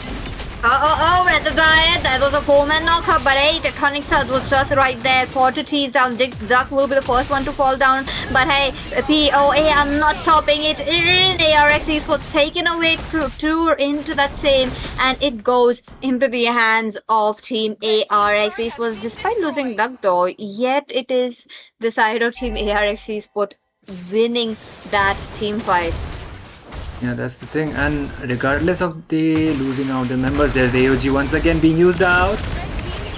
Red Riot, that was a 4-man knockup, but hey, tectonic charge was just right there. 4 to tease down. Duck will be the first one to fall down, but hey, POA are not stopping it. ARX Esports taking away two into that same, and it goes into the hands of Team ARX Esports. Despite losing Duck though, yet it is the side of Team ARX Esports winning that team fight. Yeah, that's the thing. And regardless of the losing out the members, there's the AOG once again being used out.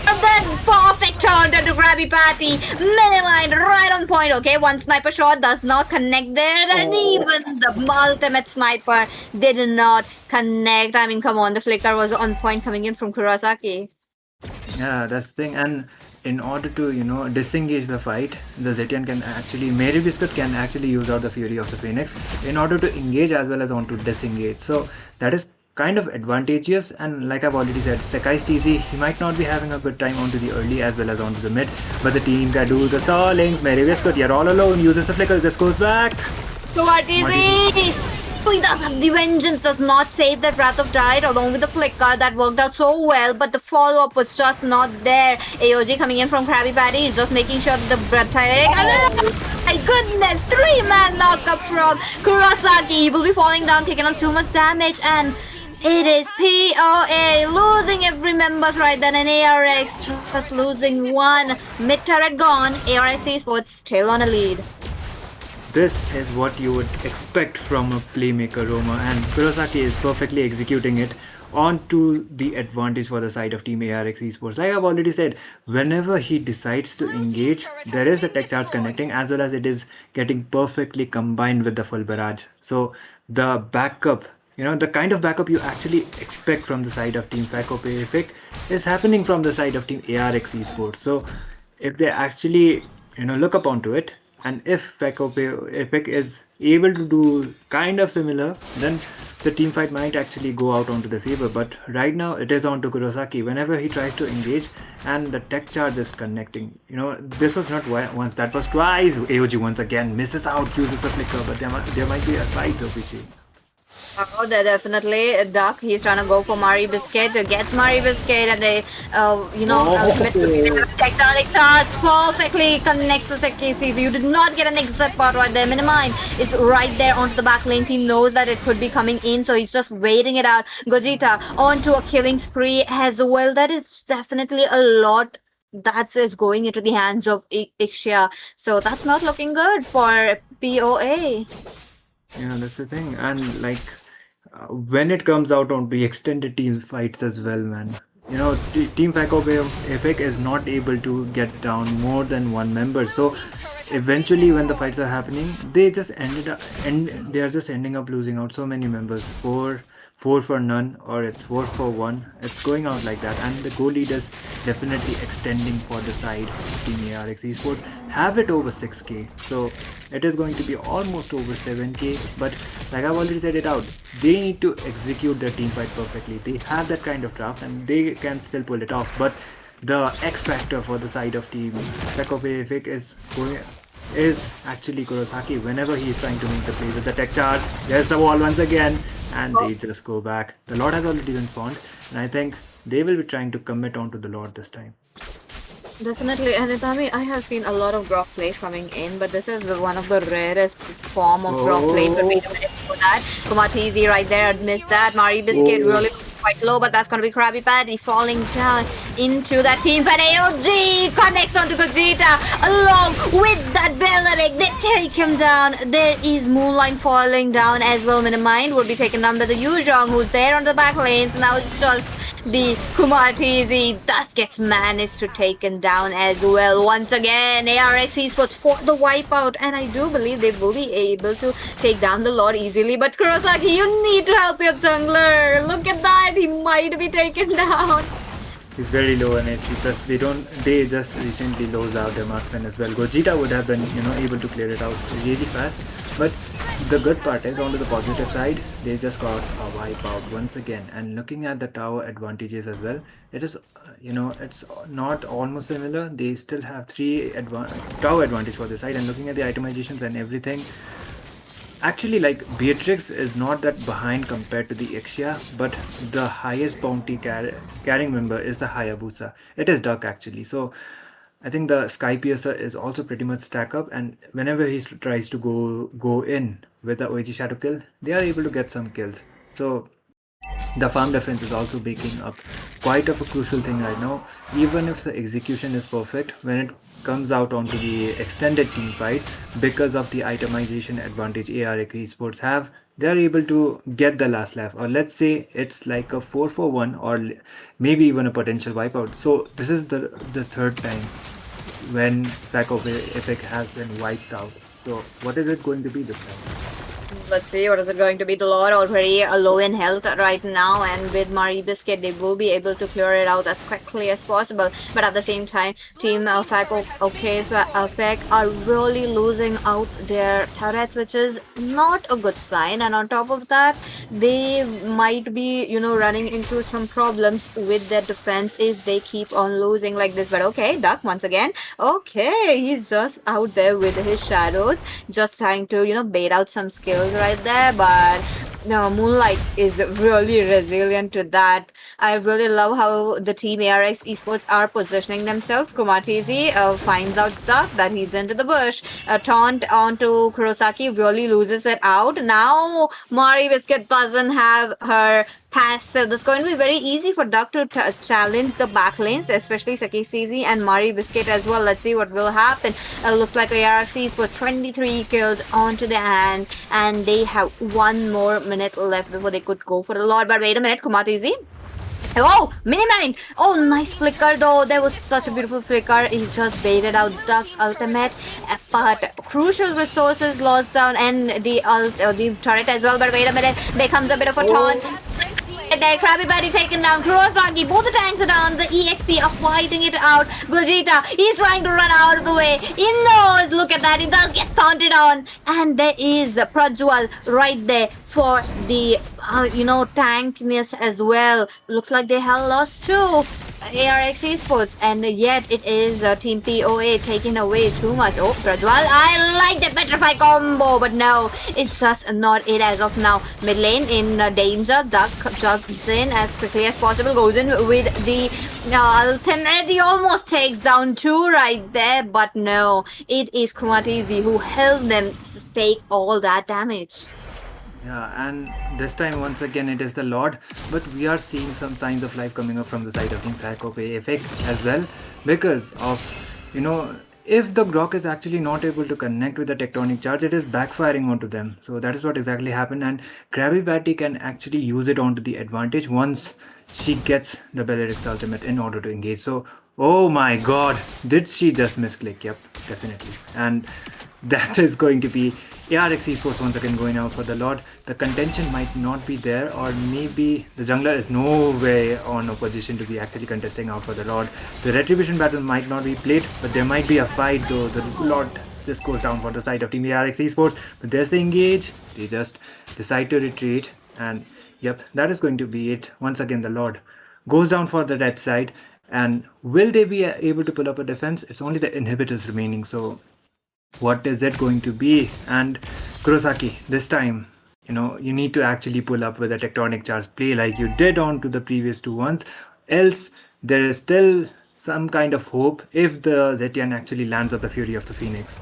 And then perfect turn to Grabby Patty. Minimind right on point. Okay, one sniper shot does not connect there. And even the ultimate sniper did not connect. I mean, come on, the flicker was on point coming in from Kurosaki. Yeah, that's the thing. And in order to, disengage the fight, the Zetian can actually, Mary Biscuit can actually use out the Fury of the Phoenix in order to engage as well as on to disengage. So that is kind of advantageous. And like I've already said, Sekai's TZ, he might not be having a good time onto the early as well as onto the mid, but the team can do the stallings. Mary Biscuit, you're all alone, uses the flicker, just goes back. So what is it? He does have the vengeance, does not save that Wrath of Tide along with the flicker. That worked out so well, but the follow-up was just not there. AOG coming in from Krabby Patty is just making sure that the Breath Tide... Oh my goodness! 3-man knockup from Kurosaki. He will be falling down, taking on too much damage, and it is POA losing every member right then, and ARX just losing one. Mid turret gone, ARX Esports still on a lead. This is what you would expect from a playmaker, Roma, and Kurosaki is perfectly executing it onto the advantage for the side of Team ARX Esports. Like I've already said, whenever he decides to engage, there is a tech charge connecting as well as it is getting perfectly combined with the full barrage. So the backup, the kind of backup you actually expect from the side of Team Phak is happening from the side of Team ARX Esports. So if they actually, look up onto it, and if Phak is able to do kind of similar, then the team fight might actually go out onto the favor. But right now it is on to Kurosaki. Whenever he tries to engage and the tech charge is connecting, this was not once, that was twice. AOG once again misses out, uses the flicker, but there might be a fight, Opishi. Oh, they're definitely Duck. He's trying to go for Mari Biscuit. Gets Mari Biscuit, and they, tectonic charge perfectly connects to Sekisi. You did not get an exit part right there. Minimind is right there onto the back lanes. He knows that it could be coming in, so he's just waiting it out. Gogeta onto a killing spree as well. That is definitely a lot. That is going into the hands of Ixia. So that's not looking good for POA. Yeah, that's the thing. And when it comes out on the extended team fights as well, man. Team Aphek is not able to get down more than one member. So eventually, when the fights are happening, they are just ending up losing out so many members. Four for none, or it's 4-for-1. It's going out like that, and the goal leaders definitely extending for the side. Team ARX Esports have it over 6k, so it is going to be almost over 7k. But like I've already said it out, they need to execute their team fight perfectly. They have that kind of draft, and they can still pull it off. But the X factor for the side of team Aphek is actually Kurosaki. Whenever he's trying to make the play with the tech charge, there's the wall once again. And they just go back. The Lord has already been spawned, and I think they will be trying to commit onto the Lord this time. Definitely, and Itami, I have seen a lot of Grok plays coming in, but this is one of the rarest form of Grok plays. But wait a minute for that. Kumatizi right there, missed that. Mari Biscuit really quite low, but that's going to be Krabby Patty falling down into that team. But AOG connects onto Gogeta along with that Belleric. They take him down. There is Moonlight falling down as well. Minimind will be taken down by the Yuzhong, who's there on the back lanes. Now it's just the Kumatizi thus gets managed to take him down as well. Once again, ARX Esports for the wipeout, and I do believe they will be able to take down the Lord easily. But Kurosaki, you need to help your jungler. Look at that, he might be taken down. He's very low on HP, plus they just recently lost out their marksman as well. Gogeta would have been able to clear it out really fast, but the good part is, onto the positive side, they just got a wipeout once again. And looking at the tower advantages as well, it is it's not almost similar. They still have 3 tower advantage for the side, and looking at the itemizations and everything, actually, Beatrix is not that behind compared to the Ixia, but the highest bounty carrying member is the Hayabusa. It is Duck actually. So I think the Sky Piercer is also pretty much stack up, and whenever he tries to go in with the OG Shadow kill, they are able to get some kills. So the farm defense is also making up quite of a crucial thing right now. Even if the execution is perfect, when it comes out onto the extended team fight, because of the itemization advantage ARX Esports have, they are able to get the last laugh, or let's say it's like a 4-for-1, or maybe even a potential wipeout. So this is the third time when Aphek has been wiped out. So what is it going to be this time? Let's see, what is it going to be? The Lord already low in health right now, and with Mari Biscuit, they will be able to clear it out as quickly as possible. But at the same time, Team Phak are really losing out their turrets, which is not a good sign. And on top of that, they might be, running into some problems with their defense if they keep on losing like this. But okay, Duck once again. Okay, he's just out there with his shadows, just trying to, bait out some skills right there. But Moonlight is really resilient to that. I really love how the team ARX Esports are positioning themselves. Kumatizi finds out that he's into the bush. Taunt onto Kurosaki, really loses it out. Now Mari Biscuit doesn't have her pass, so this is going to be very easy for Duck to challenge the back lanes, especially Sekisizi and Mari Biscuit as well. Let's see what will happen. Looks like ARX Esports 23 kills onto their hands, and they have 1 more minute left before they could go for the Lord. But wait a minute, Kumatizi. Oh, Minimind! Oh, nice flicker though. There was such a beautiful flicker. He just baited out Duck's ultimate. But crucial resources lost down, and the turret as well. But wait a minute, there comes a bit of a taunt. There, Krabby Patty taken down. Kurosaki, both the tanks are down. The EXP are fighting it out. Gogeta, he's trying to run out of the way. He knows. Look at that. He does get taunted on. And there is Prajwal right there for the tankness as well. Looks like they have lost to ARX Esports, and yet it is Team POA taking away too much. Oh, Prajwal, I like the Petrify combo, but no, it's just not it as of now. Mid lane in danger. Duck jumps in as quickly as possible, goes in with the ultimate. He almost takes down two right there, but no, it is Kumatizi who helped them take all that damage. Yeah, and this time once again it is the Lord, but we are seeing some signs of life coming up from the side of Team Phak Aphek as well, because of, if the Grok is actually not able to connect with the tectonic charge, it is backfiring onto them. So that is what exactly happened, and Krabby Patty can actually use it onto the advantage once she gets the Mavericks ultimate in order to engage. So, oh my god, did she just misclick? Yep, definitely. And that is going to be ARX Esports once again going out for the Lord. The contention might not be there, or maybe the jungler is no way on a position to be actually contesting out for the Lord. The retribution battle might not be played, but there might be a fight though. The Lord just goes down for the side of Team ARX Esports, but there's the engage. They just decide to retreat, and yep, that is going to be it. Once again, the Lord goes down for the red side, and will they be able to pull up a defense? It's only the inhibitors remaining, so what is it going to be? And Kurosaki, this time, you need to actually pull up with a tectonic charge play like you did on to the previous two ones. Else, there is still some kind of hope if the Zetian actually lands up the Fury of the Phoenix.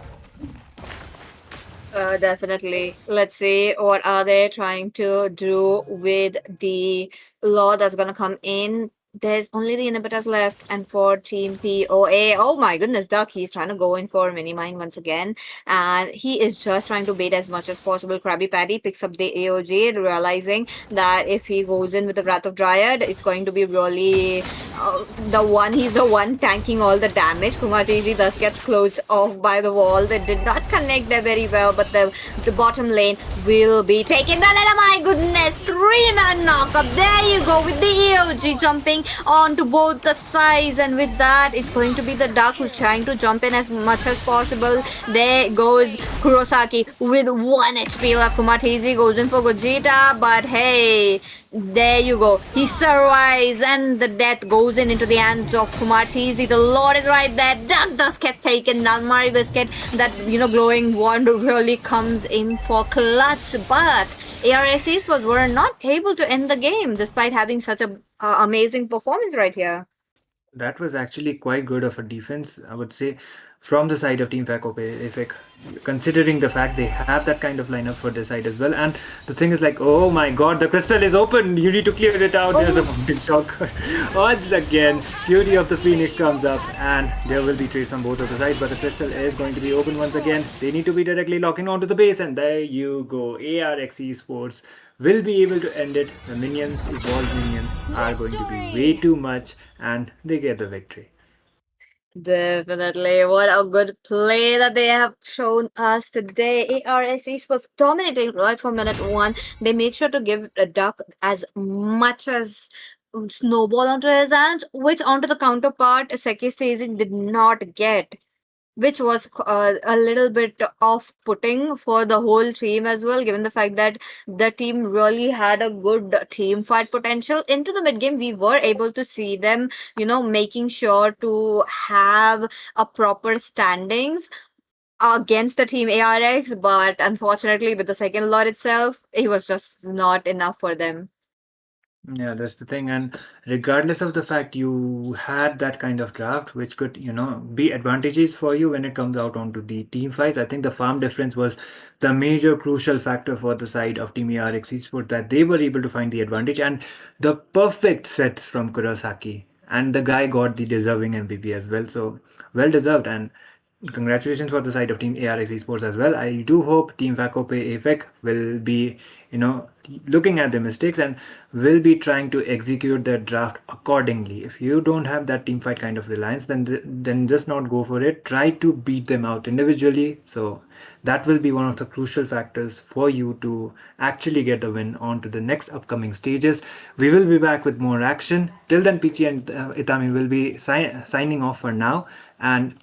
Definitely. Let's see what are they trying to do with the law that's gonna come in. There's only the inhibitors left, and for Team POA, oh my goodness, Duck, he's trying to go in for mini mine once again, and he is just trying to bait as much as possible. Krabby Patty picks up the AOG, realizing that if he goes in with the Wrath of Dryad, it's going to be really he's the one tanking all the damage. Kumatizi thus gets closed off by the wall. They did not connect there very well, but the bottom lane will be taken down. And oh my goodness, 3-man knockup. There you go with the AOG jumping onto both the sides, and with that it's going to be the Duck who's trying to jump in as much as possible. There goes Kurosaki with 1 HP left. Kumatizi goes in for Gogeta, but hey, there you go, he survives, and the death goes into the hands of Kumatizi. The Lord is right there. Duck Dust gets taken down. Mari Biscuit, that glowing wand really comes in for clutch, but ARX Esports were not able to end the game despite having such a amazing performance right here. That was actually quite good of a defense, I would say, from the side of Team Phak Aphek, considering the fact they have that kind of lineup for their side as well. And the thing is like, oh my god, the crystal is open, you need to clear it out. There's a mountain shock. Once again, Fury of the Phoenix comes up, and there will be trades from both of the sides, but the crystal is going to be open once again. They need to be directly locking onto the base, and there you go. ARX Esports will be able to end it. The minions, evolved minions, are going to be way too much, and they get the victory. Definitely. What a good play that they have shown us today. ARX Esports dominating right from minute 1. They made sure to give a Duck as much as snowball onto his hands, which onto the counterpart Seki Staging did not get, which was a little bit off-putting for the whole team as well, given the fact that the team really had a good team fight potential. Into the mid-game, we were able to see them, making sure to have a proper standings against the team ARX, but unfortunately with the second lot itself, it was just not enough for them. Yeah, that's the thing. And regardless of the fact you had that kind of draft, which could, be advantages for you when it comes out onto the team fights, I think the farm difference was the major crucial factor for the side of Team ARX Esports, that they were able to find the advantage, and the perfect sets from Kurosaki. And the guy got the deserving MVP as well. So well deserved, and congratulations for the side of Team ARX Esports as well. I do hope Team Phak Aphek will be, looking at the mistakes and will be trying to execute their draft accordingly. If you don't have that team fight kind of reliance, then just not go for it. Try to beat them out individually. So that will be one of the crucial factors for you to actually get the win on to the next upcoming stages. We will be back with more action. Till then, Pichi and Itami will be signing off for now, and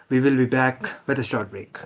we will be back with a short break.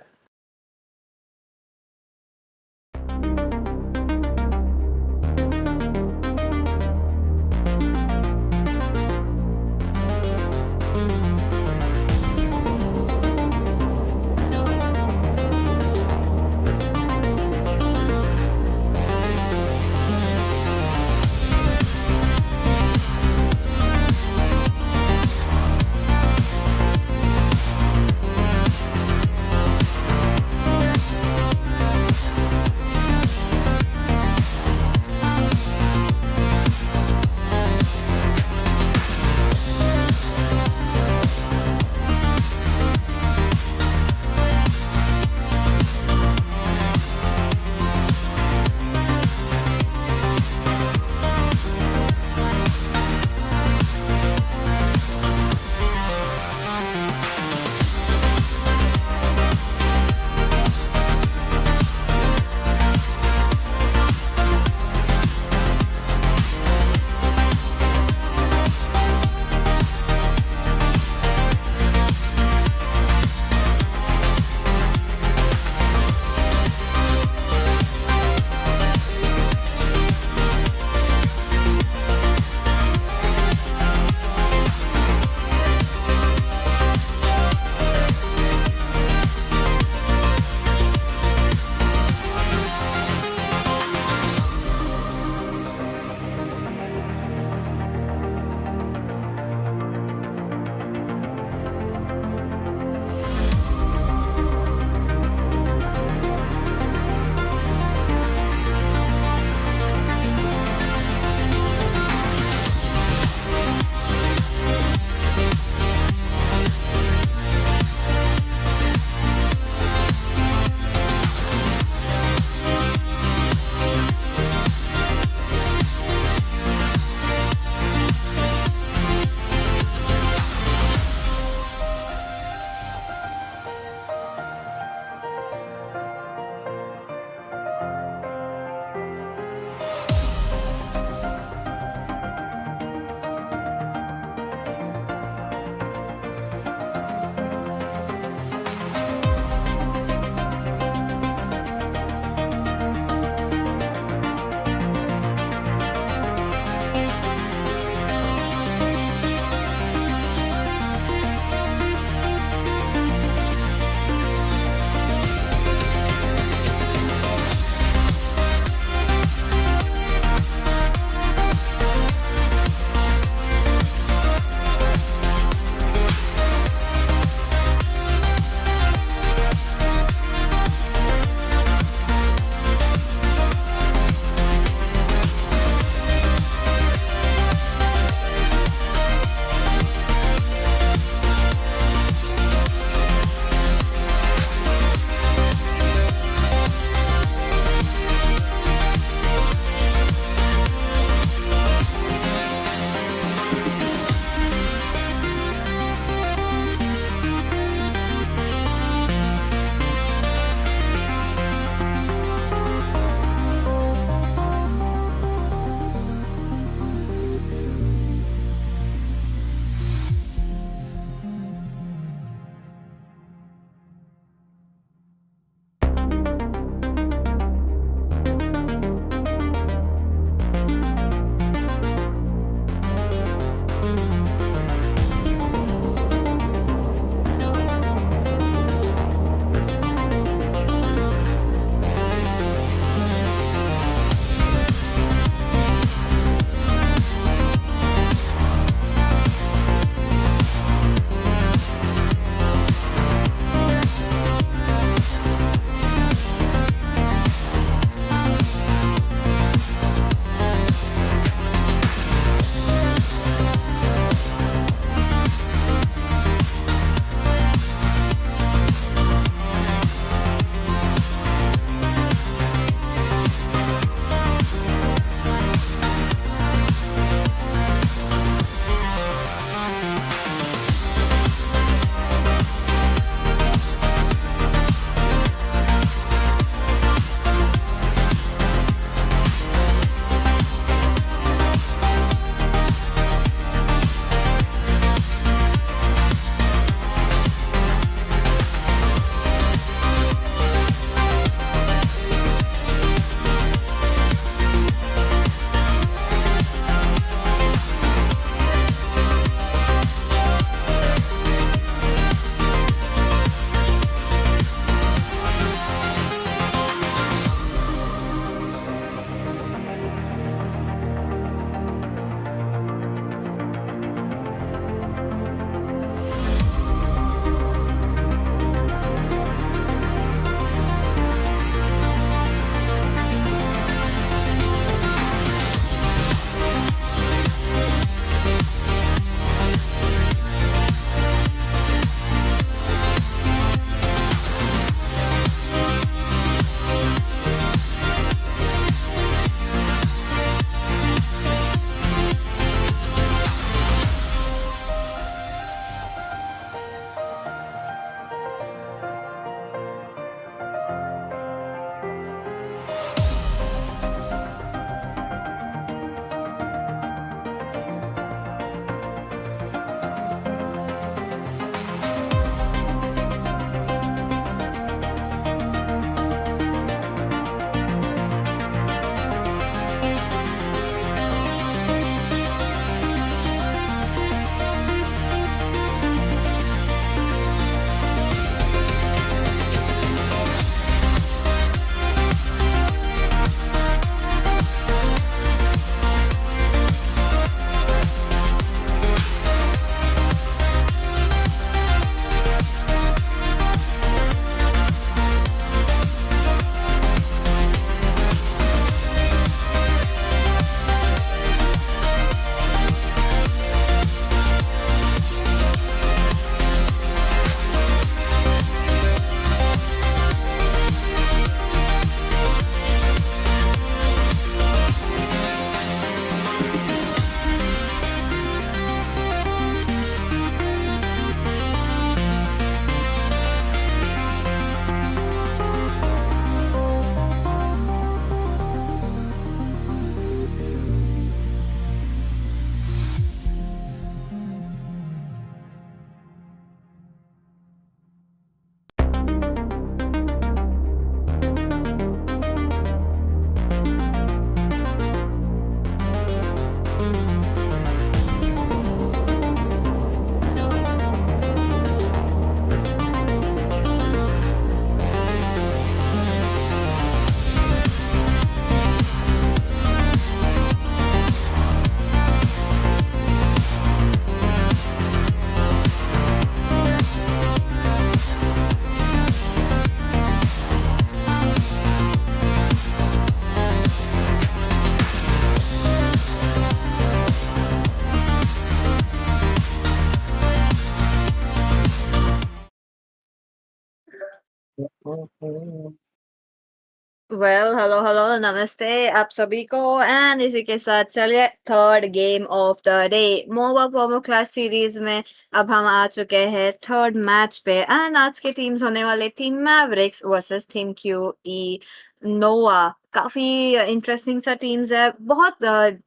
Hello hello नमस्ते आप सभी को and इसी के साथ चलिए third game of the day MOBA पोमो class series में अब हम आ चुके हैं थर्ड मैच पे एंड आज की टीम्स होने वाले team Mavericks versus team Q E Nova. काफी इंटरेस्टिंग सा टीम्स है, बहुत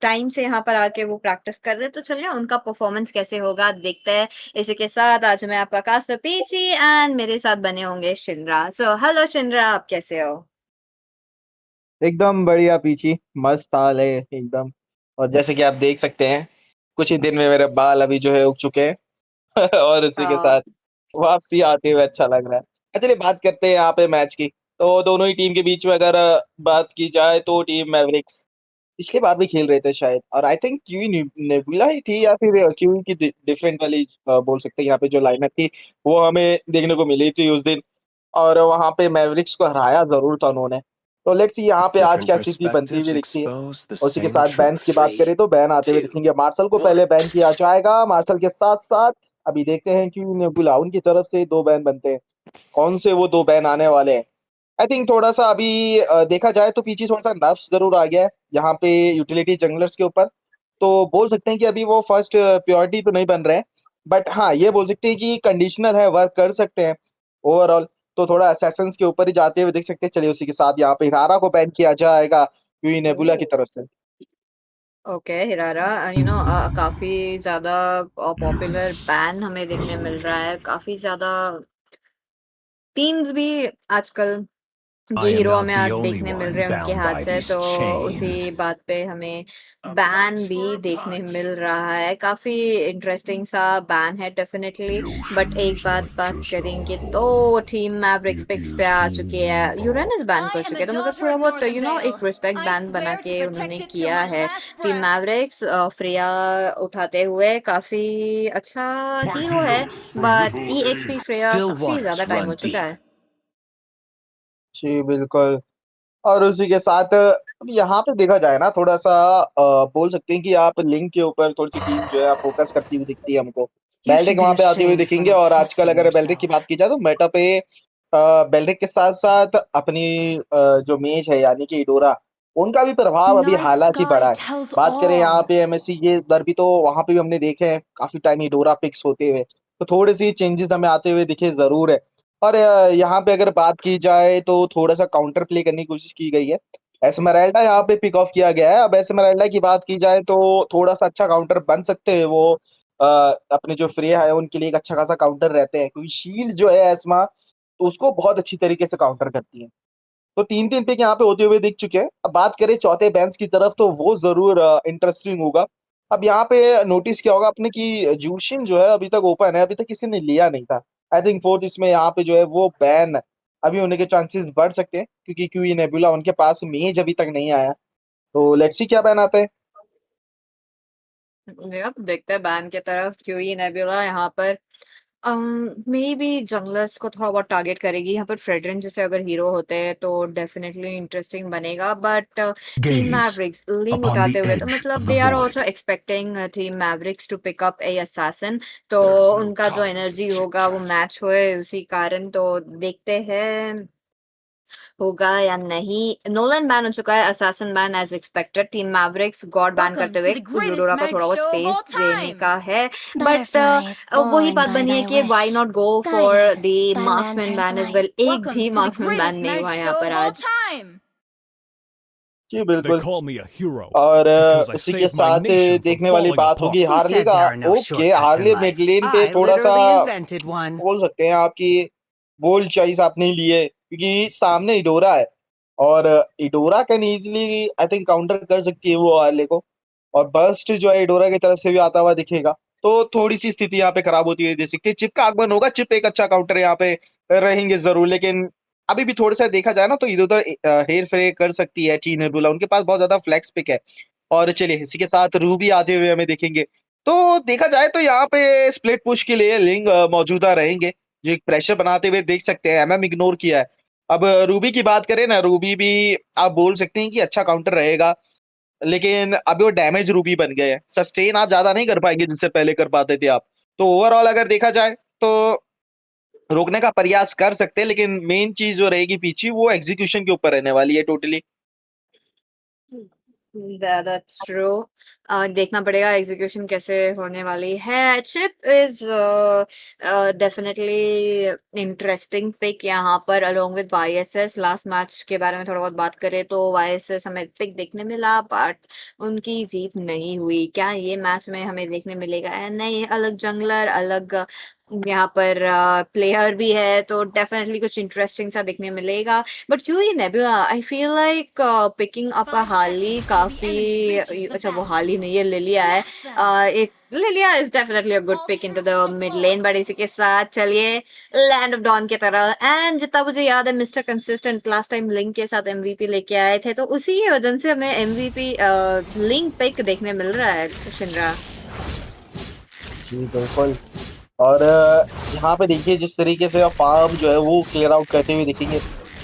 टाइम से यहाँ पर आके वो प्रैक्टिस कर रहे हैं, तो चलिए उनका परफॉर्मेंस कैसे होगा देखते हैं। इसी के साथ आज मैं आपका कास्ट पीची एंड मेरे साथ बने होंगे शिंद्रा। सो हेलो शिंद्रा, आप कैसे हो? एकदम बढ़िया पीछी, मस्त हाल है एकदम। और जैसे कि आप देख सकते हैं, कुछ ही दिन में मेरे बाल अभी जो है उग चुके हैं और उसी के साथ वापसी आते हुए अच्छा लग रहा है। चलिए बात करते हैं यहाँ पे मैच की। तो दोनों ही टीम के बीच में अगर बात की जाए तो टीम मैवरिक्स पिछली बार भी खेल रहे थे शायद, और आई थिंक क्यूई नेबुला ही थी या फिर क्यूई की डिफरेंट वाली बोल सकते हैं। यहाँ पे जो लाइनअप थी वो हमें देखने को मिली थी उस दिन, और वहां पे मैवरिक्स को हराया जरूर था उन्होंने। तो लेट्स सी यहाँ पे आज Different क्या स्थिति बनती हुई perspectives दिखती है। expose the उसी के same साथ बैन्स की truth. बात करें तो बैन आते हुए 2, दिखेंगे। मार्शल को पहले 1. बैन किया जाएगा, मार्शल के साथ साथ अभी देखते हैं कि नेबुला उनकी तरफ से 2 बैन बनते हैं। कौन से वो 2 बैन आने वाले हैं? आई थिंक थोड़ा सा अभी देखा जाए तो पीछे थोड़ा सा नर्फ्स जरूर आ गया है यहाँ पे यूटिलिटी जंगलर्स के ऊपर। तो बोल सकते हैं कि अभी वो फर्स्ट प्योरिटी तो नहीं बन रहे हैं, बट हाँ ये बोल सकते हैं कि कंडीशनल है, वर्क कर सकते हैं ओवरऑल। तो थोड़ा असैसिन्स के ऊपर ही जाते हुए देख सकते हैं। चलिए उसी के साथ यहाँ पे हिरारा को बैन किया जाएगा क्योंकि नेबुला की तरफ से। ओके हिरारा, काफी ज्यादा पॉपुलर बैन हमें देखने मिल रहा है। काफी ज्यादा टीम्स भी आजकल I ये am हीरो not हमें the आज only देखने मिल one रहे हैं उनके bound हाथ by से, these तो chains. उसी बात पे हमें बैन भी देखने मिल रहा है। काफी इंटरेस्टिंग सा बैन है डेफिनेटली। बट एक बात करेंगे तो टीम मैवरिक्स पिक्स पे आ चुकी है, यूरेनस बैन कर चुके हैं, तो मतलब थोड़ा बहुत एक रिस्पेक्ट बैन बना के उन्होंने किया है। टीम मैवरिक्स फ्रेया उठाते हुए काफी अच्छा हीरो है, बट EXP फ्रेया Still काफी ज्यादा waters टाइम हो run चुका deep. है। जी बिल्कुल। और उसी के साथ अब यहाँ पे देखा जाए ना थोड़ा सा बोल सकते हैं कि आप लिंक के ऊपर थोड़ी सी टीम जो है फोकस करती हुई दिखती है हमको। You should बेल्टिक be वहां पे आते हुए ashamed for दिखेंगे, not और आजकल trusting अगर बेल्टिक की बात yourself. की जाए तो मेटा पे बेल्टिक के साथ साथ अपनी जो मेज है यानी कि इडोरा, उनका भी प्रभाव अभी Night हालांकि sky बढ़ा है। tells बात करें यहाँ all. पे MSC ये उधर भी, तो वहां पे भी हमने देखे हैं काफी टाइम इडोरा पिक्स होते हुए, तो थोड़ी सी चेंजेस हमें आते हुए दिखे जरूर है। और यहाँ पे अगर बात की जाए तो थोड़ा सा काउंटर प्ले करने की कोशिश की गई है। एस्मेराल्डा यहाँ पे पिक ऑफ किया गया है। अब एस्मेराल्डा की बात की जाए तो थोड़ा सा अच्छा काउंटर बन सकते हैं वो। अ, अपने जो फ्रेया है उनके लिए एक अच्छा खासा काउंटर रहते हैं, क्योंकि शील्ड जो है एस्मा तो उसको बहुत अच्छी तरीके से काउंटर करती है। तो 3-3 पिक यहाँ पे होते हुए दिख चुके हैं। अब बात करें चौथे बैंस की तरफ तो वो जरूर इंटरेस्टिंग होगा। अब यहाँ पे नोटिस किया होगा आपने कि जूशिन जो है अभी तक ओपन है, अभी तक किसी ने लिया नहीं था। आई थिंक फोर्थ इसमें यहाँ पे जो है वो बैन अभी होने के चांसेस बढ़ सकते हैं, क्योंकि क्यूई नेबुला उनके पास मेज अभी तक नहीं आया। तो लेट्स सी क्या बैन आता है। अब देखते हैं बैन की तरफ। क्यूई नेबुला यहाँ पर मे बी जंगलर्स को थोड़ा बहुत टारगेट करेगी। यहाँ पर फ्रेडरिन जैसे अगर हीरो होते हैं तो डेफिनेटली इंटरेस्टिंग बनेगा, but team Gaze Mavericks link upon the उठाते हुए तो edge मतलब of the they are void. Also expecting team Mavericks to pick up a assassin, तो There's no उनका जो time to एनर्जी chit होगा वो chat. मैच होए उसी कारण। तो देखते हैं होगा या नहीं। नोलन बैन हो चुका है, assassin ban as expected. Team Mavericks god ban Welcome करते to हुए the कुछ greatest यूडोरा को mag थोड़ा बहुत show of all स्पेस देने time. का है, बट Butterfly is वही born बात by बनी है thy कि why wish, not go for guided the by marksman lantern's ban as light. Well. एक Welcome भी to the marksman ban greatest नहीं mag हुआ यहाँ show पर of all आज। time. जी They बिल्कुल। call me a hero और because I इसी के saved my साथ nation from देखने वाली falling बात होगी apart. Who हार्ले said का। there are no okay, shortcuts in Harley life? मिडलेन पे I थोड़ा सा literally invented one. बोल सकते हैं आपकी बोल्ड चॉइस आपने ली है, क्योंकि सामने इडोरा है, और Eudora can easily I think counter कर सकती है वो हार्ले को, और बर्स्ट जो है इडोरा की तरफ से भी आता हुआ दिखेगा। तो थोड़ी सी स्थिति यहाँ पे खराब होती है देख सकते हैं। चिप का आगमन होगा, चिप एक अच्छा काउंटर यहाँ पे रहेंगे जरूर, लेकिन अभी भी थोड़ा सा देखा जाए ना तो इधर उधर हेर फेर कर सकती है टी नेबुला, उनके पास बहुत ज्यादा फ्लैक्स पिक है। और चलिए इसी के साथ रूबी आते हुए हमें देखेंगे। तो देखा जाए तो यहाँ पे स्प्लिट पुश के लिए लिंग मौजूदा रहेंगे, जो एक प्रेशर बनाते हुए देख सकते हैं। एमएम इग्नोर किया है। अब रूबी की बात करें ना, रूबी भी आप बोल सकते हैं कि अच्छा काउंटर रहेगा, लेकिन अभी वो डैमेज रूबी बन गए हैं। सस्टेन आप ज्यादा नहीं कर पाएंगे जिससे पहले कर पाते थे आप। तो ओवरऑल अगर देखा जाए तो रोकने का प्रयास कर सकते हैं, लेकिन मेन चीज जो रहेगी पीछे वो एग्जीक्यूशन के ऊपर रहने वाली है टोटली। That's true. देखना पड़ेगा एग्जीक्यूशन कैसे होने वाली है। Chip is definitely interesting pick यहाँ पर along with YSS. Last match के बारे में थोड़ा बहुत बात करें तो वाईएसएस हमें पिक देखने मिला बट उनकी जीत नहीं हुई। क्या ये मैच में हमें देखने मिलेगा? नहीं, अलग जंगलर, अलग यहाँ पर प्लेयर भी है तो डेफिनेटली कुछ इंटरेस्टिंग सा देखने मिलेगा। बट क्यों ये nebula, I feel like picking up अ हाली काफी अच्छा, वो हाली नहीं है, लिलिया है। एक Lylia is definitely a good pick into the mid lane. But इसी के साथ चलिए लैंड ऑफ डॉन की तरह। एंड जितना मुझे याद है mister consistent last time link के साथ एमवीपी लेके आए थे, तो उसी की वजह से हमें एमवीपी लिंक पिक देखने मिल रहा है शिनरा। जी बिल्कुल। और यहाँ पे देखिए जिस तरीके से फार्म जो है वो क्लियर आउट करते हुए दिखेंगे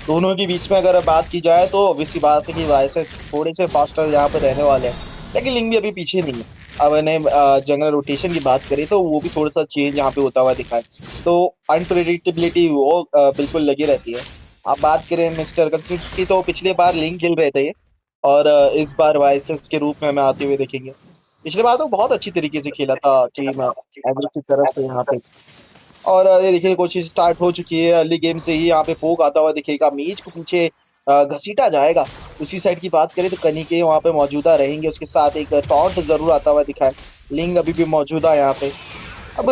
दोनों के बीच में। अगर बात की जाए तो ऑब्वियसली बात है कि वाईएसएस थोड़े से फास्टर यहाँ पे रहने वाले हैं, लेकिन लिंक भी अभी पीछे नहीं है। अब इन्हें जंगल रोटेशन की बात करें तो वो भी थोड़ा सा चेंज यहाँ पे होता हुआ दिखा है, तो अनप्रेडिक्टेबिलिटी वो बिल्कुल लगी रहती है। आप बात करें मिस्टर कंसिस्टेंट की तो पिछले बार लिंक खेल रहे थे ये, और इस बार वाईएसएस के रूप में हमें आते हुए देखेंगे। पिछले बार तो बहुत अच्छी तरीके से खेला था टीम एवरेज की तरफ से यहाँ पे। और ये देखिए कोशिश स्टार्ट हो चुकी है अर्ली गेम से ही। यहाँ पे फोक आता हुआ दिखेगा, मीच को पीछे घसीटा जाएगा। उसी साइड की बात करें तो कनिके वहाँ पे मौजूदा रहेंगे, उसके साथ एक टॉन्ट जरूर आता हुआ दिखा है। लिंग अभी भी मौजूदा है यहाँ पे। अब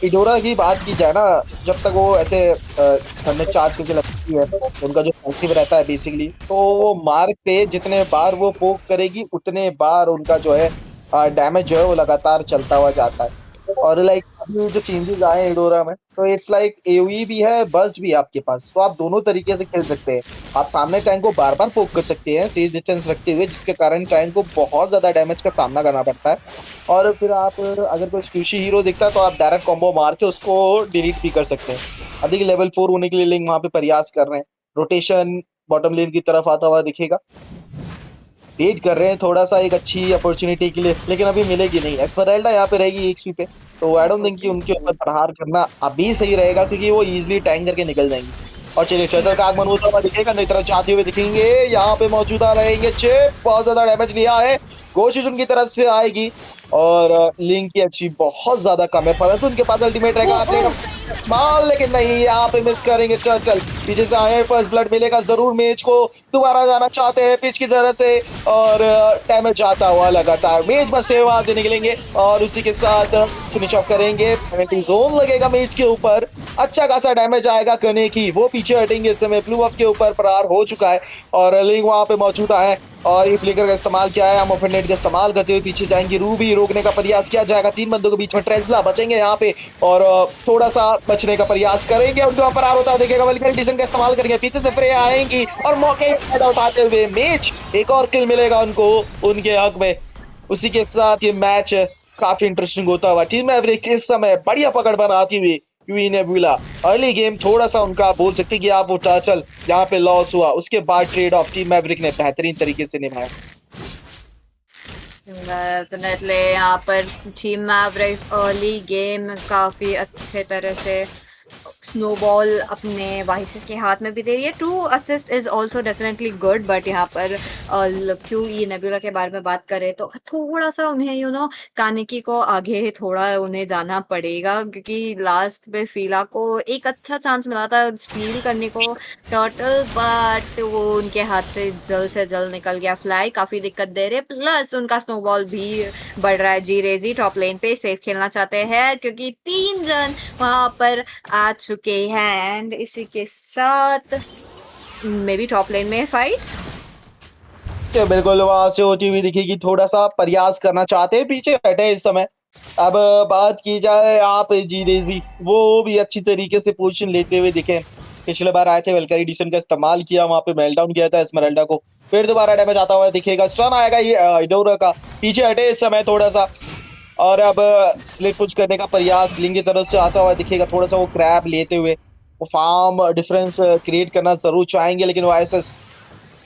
इडोरा की बात की जाए ना, जब तक वो ऐसे हमने चार्ज करके लगती है, उनका जो पैसिव रहता है बेसिकली, तो वो मार्क पे जितने बार वो पोक करेगी उतने बार उनका जो है डैमेज जो है वो लगातार चलता हुआ जाता है। और लाइक अभी जो चेंजेस आए हैं इडोरा में, तो इट्स लाइक एओई भी है, बर्स्ट भी है आपके पास, तो आप दोनों तरीके से खेल सकते हैं। आप सामने टैंक को बार बार पोक कर सकते हैं सेफ डिस्टेंस रखते हुए, जिसके कारण टैंक को बहुत ज्यादा डैमेज का सामना करना पड़ता है। और फिर आप अगर कोई स्क्यूशी हीरो दिखता है तो आप डायरेक्ट कॉम्बो मार के उसको डिलीट भी कर सकते हैं। अभी लेवल 4 होने के लिए लिंक वहां पे प्रयास कर रहे हैं। रोटेशन बॉटम लेन की तरफ आता हुआ दिखेगा, वेट कर रहे हैं थोड़ा सा एक अच्छी अपॉर्चुनिटी के लिए, लेकिन अभी मिलेगी नहीं। एस्मराल्डा यहाँ पे रहेगी एक्सपी पे, तो आई डोंट थिंक कि उनके ऊपर प्रहार करना अभी सही रहेगा, क्योंकि वो इजीली टैंक करके निकल जाएंगी। और चलिए चैटर का आगमन होता हुआ दिखेगा, नई तरफ जाते हुए दिखेंगे, यहाँ पे मौजूदा रहेंगे। चिप बहुत ज्यादा डैमेज लिया है, कोशिश उनकी तरफ से आएगी, और लिंक की अच्छी बहुत ज्यादा कम है, परंतु उनके पास अल्टीमेट रहेगा माल, लेकिन नहीं, यहाँ पे मिस करेंगे। चल पीछे से आए, फर्स्ट ब्लड मिलेगा जरूर। मेज को दोबारा जाना चाहते हैं पिच की तरह से, और डैमेज आता हुआ लगातार। मेज बस से वहां से निकलेंगे और उसी के साथ फिनिश ऑफ करेंगे। पेनल्टी जोन लगेगा मेज के ऊपर, अच्छा खासा डैमेज आएगा करने की, वो पीछे हटेंगे। इस समय ब्लू अप के ऊपर प्रहार हो चुका है और लिंक वहां पे मौजूदा है, और ये फ्लिकर का इस्तेमाल किया है। हम ऑफेंडेड का इस्तेमाल करते हुए पीछे जाएंगे, रूबी रोकने का प्रयास किया जाएगा। 3 बंदों के बीच में ट्रेंसला बचेंगे यहाँ पे, और थोड़ा सा बचने का प्रयास करेंगे। उनके ऊपर आ होता देखेगा, वल्कर डिशन का इस्तेमाल करेंगे, पीछे से फ्रे आएंगी और मौके फायदा उठाते हुए मेच एक और किल मिलेगा उनको उनके हक में। उसी के साथ ये मैच काफी इंटरेस्टिंग होता हुआ। टीम मैवरिक इस समय बढ़िया पकड़ बनाती हुई नेबुला। अर्ली गेम थोड़ा सा उनका बोल सकते हैं कि आप वो टर्टल यहाँ पे लॉस हुआ, उसके बाद ट्रेड ऑफ टीम मैवरिक ने बेहतरीन तरीके से निभाया। डेफिनेटली यहाँ पर टीम मैवरिक्स अर्ली गेम काफी अच्छे तरह से स्नोबॉल अपने वाइसेस के हाथ में भी दे रही है। 2 assist is also definitely good, but यहाँ पर क्यों ये नेबुला के बारे में बात करें तो थोड़ा सा उन्हें कानिकी को आगे थोड़ा उन्हें जाना पड़ेगा, क्योंकि लास्ट में फीला को एक अच्छा चांस मिला था स्टील करने को टर्टल, बट वो उनके हाथ से जल्द निकल गया। फ्लाई काफी दिक्कत दे रहे, प्लस उनका स्नोबॉल भी बढ़ रहा है। जी रेजी टॉप लेन पे सेफ खेलना चाहते हैं क्योंकि 3 जन वहां पर आ चुके हैं। एंड इसी के साथ मे बी टॉप लेन में फाइट बिल्कुल वहां से होती हुई दिखेगी, थोड़ा सा प्रयास करना चाहते हैं, पीछे हटे इस समय। अब बात की जाए आप जी रेजी, वो भी अच्छी तरीके से पोजीशन लेते हुए दिखे। पिछले बार आए थे, वेलकर एडिशन का इस्तेमाल किया, वहां पे मेल्टडाउन किया था एस्मराल्डा को, फिर दोबारा डैमेज आता हुआ दिखेगा। स्टन आएगा ये इडोरा का, पीछे हटे इस समय थोड़ा सा, और अब स्प्लिट पुश करने का प्रयास लिंग की तरफ से आता हुआ दिखेगा। थोड़ा सा वो क्रैप लेते हुए वो फार्म डिफरेंस क्रिएट करना जरूर चाहेंगे, लेकिन वाइसेस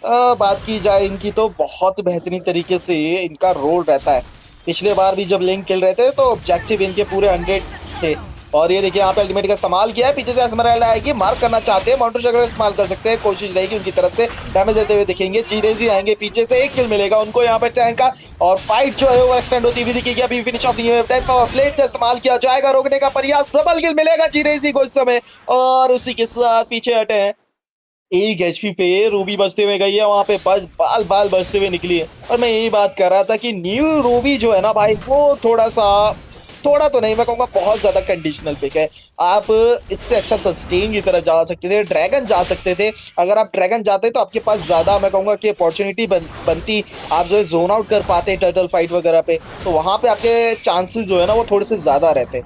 बात की जाए इनकी तो बहुत बेहतरीन तरीके से इनका रोल रहता है। पिछले बार भी जब लिंक खेल रहे थे तो ऑब्जेक्टिव इनके पूरे 100 थे, और ये देखिए यहाँ पे अल्टीमेट का इस्तेमाल किया है, पीछे से एस्मराल्डा आएगी, मार्क करना चाहते हैं, माउंटेन शॉकर इस्तेमाल कर सकते हैं, कोशिश रहेगी उनकी तरफ से डैमेज देते हुए दिखेंगे। जीरेजी आएंगे पीछे से, एक किल मिलेगा उनको यहाँ पर टैंक का, और फाइट जो है वो एक्सटेंड होती हुई दिखेगी। अभी फिनिश ऑफ नहीं हुई, पावर प्लेट का इस्तेमाल किया जाएगा, रोकने का प्रयास, डबल किल मिलेगा जीरेजी को इस समय, और उसी के साथ पीछे हटे हैं। एक एचपी पे रूबी बचते हुए गई है, वहां पे बाल बाल बचते हुए निकली है। और मैं यही बात कर रहा था कि न्यू रूबी जो है ना भाई, वो थोड़ा तो नहीं, मैं कहूंगा बहुत ज्यादा कंडीशनल पिक है। आप इससे अच्छा सस्टेन की तरह जा सकते थे, ड्रैगन जा सकते थे। अगर आप ड्रैगन जाते तो आपके पास ज्यादा मैं कहूंगा कि अपॉर्चुनिटी बनती, आप जो है जोन आउट कर पाते टर्टल फाइट वगैरह पे, तो वहां पे आपके चांसेस जो है ना वो थोड़े से ज्यादा रहते।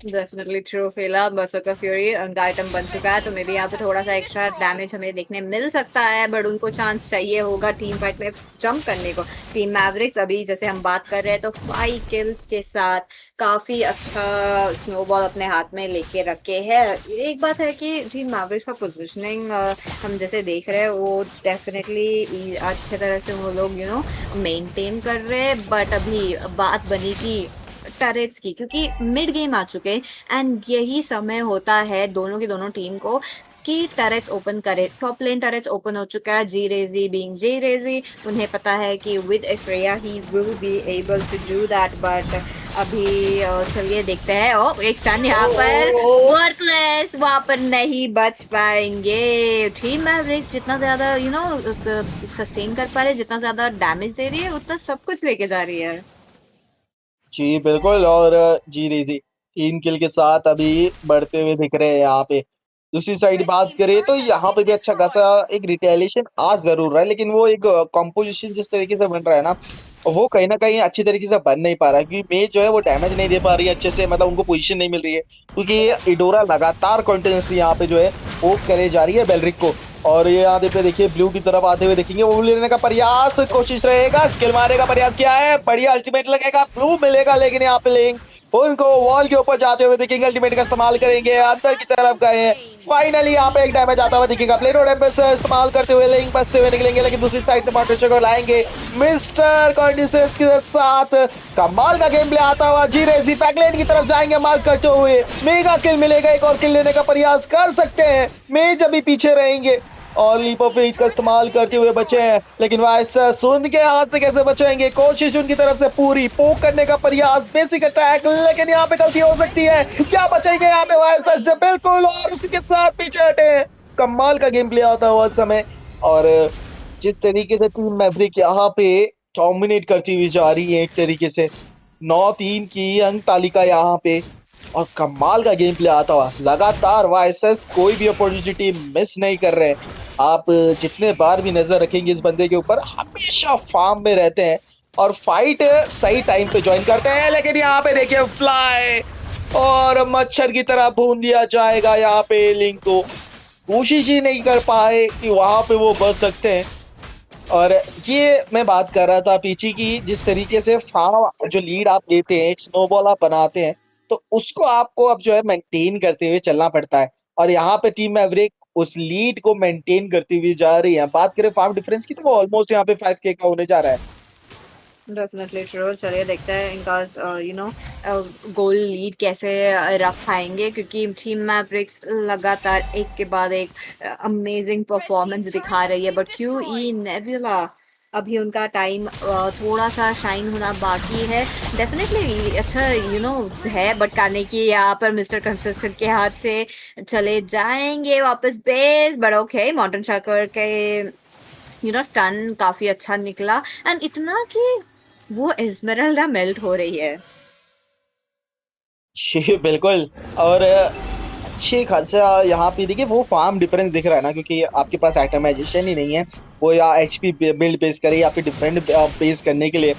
डेफिनेटली ट्रू फेला, बर्सर्कर फ्यूरी उनका आइटम बन चुका है, तो मे बी यहाँ पे थोड़ा सा एक्स्ट्रा डैमेज हमें देखने मिल सकता है, बट उनको चांस चाहिए होगा टीम फाइट में जंप करने को। टीम मैवरिक्स अभी जैसे हम बात कर रहे हैं तो 5 किल्स के साथ काफ़ी अच्छा स्नोबॉल अपने हाथ में लेके रखे हैं। एक बात है कि टीम मैवरिक्स का पोजिशनिंग हम जैसे देख रहे हैं वो डेफिनेटली अच्छे तरह से वो लोग मेंटेन कर रहे हैं, बट अभी बात बनी कि टरेट्स की, क्योंकि मिड गेम आ चुके हैं एंड यही समय होता है दोनों की दोनों टीम को कि टरेट्स ओपन करे। टॉप लेन टरेट्स ओपन हो चुका है, जी रेजी बीइंग जी रेजी, उन्हें पता है कि with Freya he will be able to do that, but अभी चलिए देखते हैं। ओ एक स्टन यहाँ पर वर्कलेस, वहाँ पर नहीं बच पाएंगे। टीम मैवरिक्स जितना ज्यादा सस्टेन कर पा रहे, जितना ज्यादा डैमेज दे रही है, उतना सब कुछ लेके जा रही है। जी बिल्कुल, और जी रेजी 3 किल के साथ अभी बढ़ते हुए दिख रहे हैं यहाँ पे। दूसरी साइड बात करें तो यहाँ पे भी अच्छा खासा एक रिटेलिएशन आ जरूर रहा है, लेकिन वो एक कॉम्पोजिशन जिस तरीके से बन रहा है ना, वो कहीं ना कहीं अच्छी तरीके से बन नहीं पा रहा है, क्योंकि मेज जो है वो डैमेज नहीं दे पा रही है अच्छे से, मतलब उनको पोजीशन नहीं मिल रही है, क्योंकि इडोरा लगातार कंटिन्यूसली यहाँ पे जो है वो करे जा रही है बेलरिक को। और ये यहाँ पे देखिए ब्लू की तरफ आते हुए देखेंगे, वो लेने का प्रयास, कोशिश रहेगा, स्किल मारने का प्रयास किया है, बढ़िया अल्टीमेट लगेगा, ब्लू मिलेगा, लेकिन यहाँ पे लिंक उनको वॉल के ऊपर जाते हुए देखेंगे, अल्टीमेट का इस्तेमाल करेंगे, अंदर की तरफ गए हैं, फाइनली यहाँ पे एक डैमेज आता हुआ दिखेगा, प्लेन डैमेज इस्तेमाल करते हुए लिंक बचते हुए निकलेंगे, लेकिन दूसरी साइड से मॉन्टेशो को लाएंगे मिस्टर कॉन्डिसेंस के साथ। कमाल का गेम प्ले आता हुआ, जी रेजी पैकलेन की तरफ जाएंगे मार्क करते हुए, मेगा किल मिलेगा, एक और किल लेने का प्रयास कर सकते हैं, मेज अभी पीछे रहेंगे और लीप ऑफ फेथ का इस्तेमाल करते हुए बचे हैं, लेकिन वाइस सुन के हाथ से कैसे बचेंगे, कोशिश उनकी तरफ से पूरी, पोक करने का प्रयास, बेसिक अटैक, लेकिन यहाँ पे गलती हो सकती है, क्या बचेंगे यहाँ पे वाइस बिल्कुल, और उसी के साथ पीछे हटे हैं। कमाल का गेम प्ले आता हुआ समय, और जिस तरीके से टीम मैवरिक यहाँ पे डोमिनेट करती हुई जा रही है एक तरीके से, 9-3 की अंक तालिका यहाँ पे, और कमाल का गेम प्ले आता हुआ लगातार, वाइसेस कोई भी अपॉर्चुनिटी मिस नहीं कर रहे हैं। आप जितने बार भी नजर रखेंगे इस बंदे के ऊपर, हमेशा फार्म में रहते हैं और फाइट सही टाइम पे ज्वाइन करते हैं, लेकिन यहाँ पे देखिए फ्लाई और मच्छर की तरह भून दिया जाएगा यहाँ पे लिंक को, कोशिश ही नहीं कर पाए कि वहां पे वो बच सकते हैं। और ये मैं बात कर रहा था पीछे की, जिस तरीके से फार्म जो लीड आप लेते हैं, एक स्नोबॉल आप बनाते हैं, तो उसको आपको अब जो है मेंटेन करते हुए चलना पड़ता है, और यहाँ पे टीम मैवरिक उस लीड को मेंटेन करती हुई जा रही है। बात करें फार्म डिफरेंस की, तो वो ऑलमोस्ट यहाँ पे 5K का होने जा रहा है। डेफिनेटली ट्रू, चलिए देखते हैं इनका गोल लीड कैसे रख पाएंगे, क्योंकि टीम मैवरिक्स लगातार एक के बाद एक अमेजिंग परफॉर्मेंस दिखा रही है, बट QE नेबुला अभी उनका टाइम थोड़ा सा शाइन होना बाकी है। डेफिनेटली अच्छा है, बट काने की यहाँ पर मिस्टर कंसिस्टेंट के हाथ से चले जाएंगे वापस base, but okay mountain shocker के स्टन काफी अच्छा निकला, एंड इतना कि वो एस्मेराल्डा मेल्ट हो रही है। जी बिल्कुल, और अच्छे खासा यहाँ पे देखिए वो फार्म डिफरेंस दिख रहा है ना, क्योंकि आपके पास आइटमाइजेशन ही नहीं है, वो या HP बिल्ड बेस करे या फिर डिफरेंट बेस करने के लिए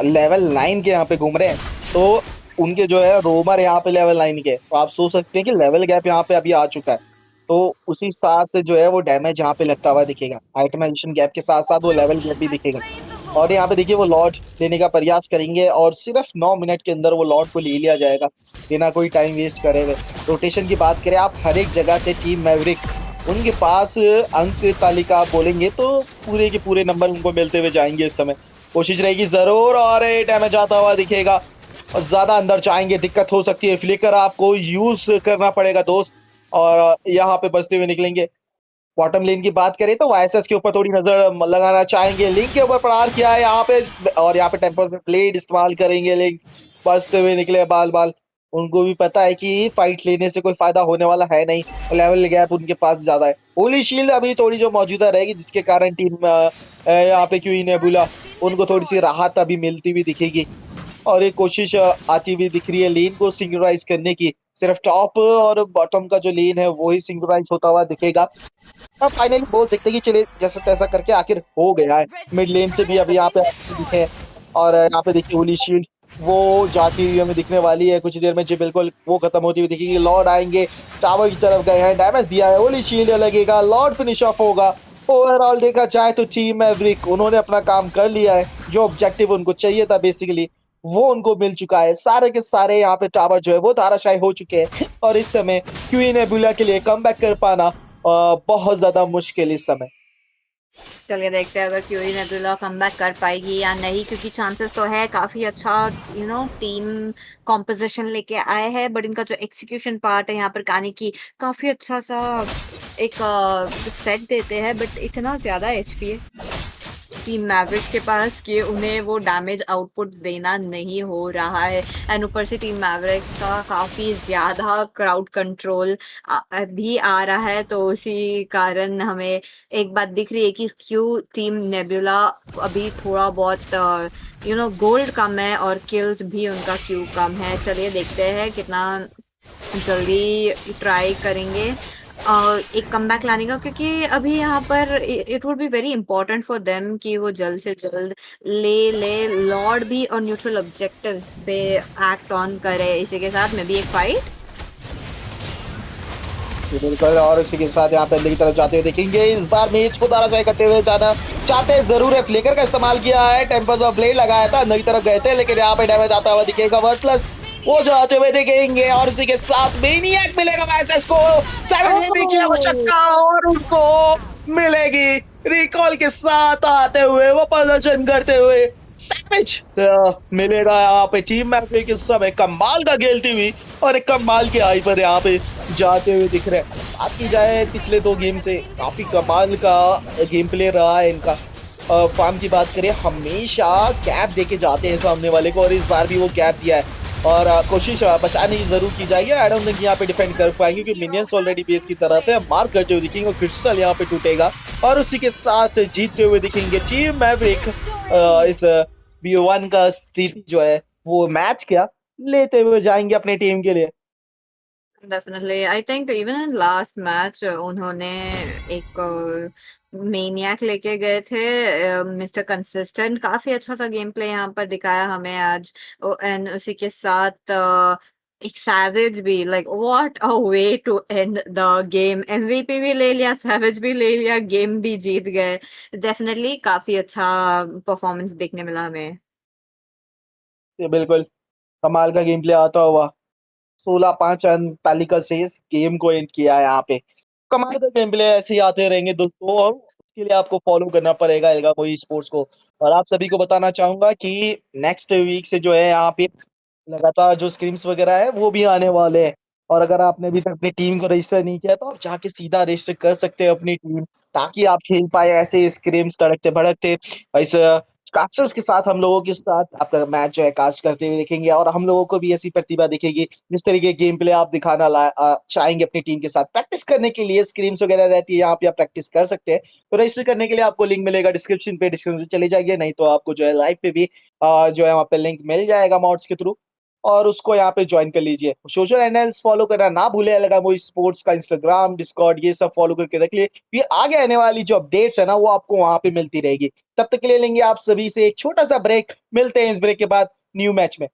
लेवल 9 के यहाँ पे घूम रहे हैं, तो उनके जो है रोमर यहाँ पे लेवल 9 के, तो आप सोच सकते हैं कि लेवल गैप यहाँ पे अभी आ चुका है, तो उसी साथ से जो है वो डैमेज यहाँ पे लगता हुआ दिखेगा, आइटमाइजेशन गैप के साथ साथ वो लेवल गैप भी दिखेगा। और यहाँ पे देखिए वो लॉर्ड लेने का प्रयास करेंगे, और सिर्फ 9 मिनट के अंदर वो लॉर्ड को ले लिया जाएगा बिना कोई टाइम वेस्ट करे हुए। रोटेशन की बात करें आप, हर एक जगह से टीम मैवरिक, उनके पास अंक तालिका आप बोलेंगे तो पूरे के पूरे नंबर उनको मिलते हुए जाएंगे इस समय, कोशिश रहेगी जरूर, और डैमेज आता हुआ दिखेगा, और ज्यादा अंदर जाएंगे दिक्कत हो सकती है। फ्लिकर आपको यूज करना पड़ेगा दोस्त, और यहाँ पे बचते हुए निकलेंगे। बॉटम लेन की बात करें तो वायसस के ऊपर थोड़ी नजर लगाना चाहेंगे। लिंक के ऊपर प्रहार किया है यहाँ पे, और यहाँ पे टेम्पर से ब्लेड इस्तेमाल करेंगे। लिंक बचते हुए निकले बाल बाल। उनको भी पता है कि फाइट लेने से कोई फायदा होने वाला है नहीं, लेवल गैप उनके पास ज्यादा है। होली शील्ड अभी थोड़ी जो मौजूदा रहेगी, जिसके कारण टीम यहाँ पे क्यों नेबुला उनको थोड़ी सी राहत अभी मिलती हुई दिखेगी। और एक कोशिश आती हुई दिख रही है लेन को सिंक्रोनाइज करने की। सिर्फ टॉप और बॉटम का जो लेन है वो ही सिंक्रोनाइज होता हुआ दिखेगा। अब फाइनली बोल सकते हैं कि चले जैसा तैसा करके आखिर हो गया है। मिड लेन से भी अभी यहाँ पे दिखे हैं, और यहाँ पे देखिए होली शील्ड वो जाती हुई हमें दिखने वाली है कुछ देर में जी। बिल्कुल वो खत्म होती हुई दिखेगी। लॉर्ड आएंगे, टावर की तरफ गए हैं, डैमेज दिया है, होली शील्ड लगेगा, लॉर्ड फिनिश ऑफ होगा। ओवरऑल देखा जाए तो टीम मैवरिक उन्होंने अपना काम कर लिया है। जो ऑब्जेक्टिव उनको चाहिए था बेसिकली वो उनको मिल चुका है। सारे के सारे यहाँ पे टावर जो है वो धाराशायी हो चुके हैं, और इस समय क्वीन नेबुला के लिए कमबैक कर पाना बहुत ज्यादा मुश्किल इस समय। चलिए देखते हैं अगर क्यूई नेबुला कमबैक कर पाएगी या नहीं, क्योंकि चांसेस तो है काफी अच्छा टीम कॉम्पोजिशन लेके आए हैं, बट इनका जो एक्सिक्यूशन पार्ट है यहाँ पर गाने की काफी अच्छा सा एक सेट देते हैं, बट इतना ज्यादा एचपी है टीम मैवरिक्स के पास कि उन्हें वो डैमेज आउटपुट देना नहीं हो रहा है। एंड ऊपर से टीम मैवरिक्स का काफ़ी ज़्यादा क्राउड कंट्रोल भी आ रहा है, तो उसी कारण हमें एक बात दिख रही है कि क्यों टीम नेबुला अभी थोड़ा बहुत गोल्ड कम है और किल्स भी उनका क्यों कम है। चलिए देखते हैं कितना जल्दी ट्राई करेंगे और एक कमबैक लाने का, क्योंकि अभी यहाँ पर it would be very important for them कि वो जल्द से जल्द ले लॉर्ड भी और न्यूट्रल ऑब्जेक्टिव्स पे एक्ट ऑन करे। इसी के साथ में भी एक फाइट बिल्कुल, और इसी के साथ यहाँ पे अंदर की तरफ जाते हुए देखेंगे। इस बार मैच को धाराशायी करते हुए जाना चाहते जरूर है। फ्लिकर का इस्तेमाल किया है, टेम्पर्स ऑफ ब्लेड लगाया था, अंदर की तरफ गए थे, लेकिन यहाँ पे डैमेज आता हुआ दिखेगा। वर्टलेस वो जाते हुए देखेंगे, और इसी के साथ मेनियक मिलेगा वायसस को। 7 की आवश्यकता और उनको मिलेगी। रिकॉल के साथ आते हुए वो प्रदर्शन करते हुए सैवेज मिलेगा यहाँ पे टीम मैवरिक इस समय कमाल का खेलती हुई, और एक कमाल के आई पर यहाँ पे जाते हुए दिख रहे हैं। बात की जाए पिछले 2 गेम से काफी कमाल का गेम प्ले रहा है इनका। फार्म की बात करें हमेशा गैप देके जाते हैं सामने वाले को, और इस बार भी वो गैप दिया है, और कोशिश बचाने की जरूर की जाएगी। आई डोंट थिंक यहाँ पे डिफेंड कर पाएंगे क्योंकि मिनियंस ऑलरेडी बेस की तरफ है। मार्क करते हुए दिखेंगे और क्रिस्टल यहाँ पे टूटेगा, और उसी के साथ जीतते हुए दिखेंगे टीम मैवरिक। इस BO1 का स्थिति जो है वो मैच क्या लेते हुए जाएंगे अपने टीम के लिए। Definitely I think even in last match उन्होंने एक मेनियक लेके गए थे, मिस्टर कंसिस्टेंट। काफी अच्छा सा गेम प्ले यहाँ पर दिखाया हमें आज, एंड उसी के साथ एक सैवेज भी, like what a way to end the game. MVP भी ले लिया, सैवेज भी ले लिया, गेम भी जीत गए। डेफिनेटली काफी अच्छा परफॉर्मेंस देखने मिला हमें। ये बिल्कुल कमाल का गेम प्ले आता हुआ 16-5 रन तालिका से इस गेम को एंड किया है यहाँ पे। कमाल का गेम प्ले ऐसे ही आते रहेंगे दोस्तों, और उसके लिए आपको फॉलो करना पड़ेगा एल्गामो स्पोर्ट्स को। और आप सभी को बताना चाहूंगा कि नेक्स्ट वीक से जो है यहाँ पे लगातार जो स्क्रीम्स वगैरह है वो भी आने वाले हैं, और अगर आपने अभी तक अपनी टीम को रजिस्टर नहीं किया तो आप जाके सीधा रजिस्टर कर सकते हैं अपनी टीम, ताकि आप खेल पाए ऐसे स्क्रीम्स तड़कते भड़कते। इस कास्टर्स के साथ हम लोगों के साथ आपका मैच जो है कास्ट करते हुए देखेंगे, और हम लोगों को भी ऐसी प्रतिभा दिखेगी जिस तरीके गेम प्ले आप दिखाना चाहेंगे अपनी टीम के साथ। प्रैक्टिस करने के लिए स्क्रीम्स वगैरह रहती है, यहाँ पे आप प्रैक्टिस कर सकते हैं। तो रजिस्टर करने के लिए आपको लिंक मिलेगा डिस्क्रिप्शन पे, डिस्क्रिप्शन चले जाइए, नहीं तो आपको जो है लाइव पे भी जो है वहाँ पे लिंक मिल जाएगा मॉड्स के थ्रू, और उसको यहाँ पे ज्वाइन कर लीजिए। सोशल हैंडल्स फॉलो करना ना भूले, अलगामो स्पोर्ट्स का इंस्टाग्राम, डिस्कॉर्ड, ये सब फॉलो करके रख लिए। ये आगे आने वाली जो अपडेट्स है ना वो आपको वहां पे मिलती रहेगी। तब तक के लिए लेंगे आप सभी से एक छोटा सा ब्रेक, मिलते हैं इस ब्रेक के बाद न्यू मैच में।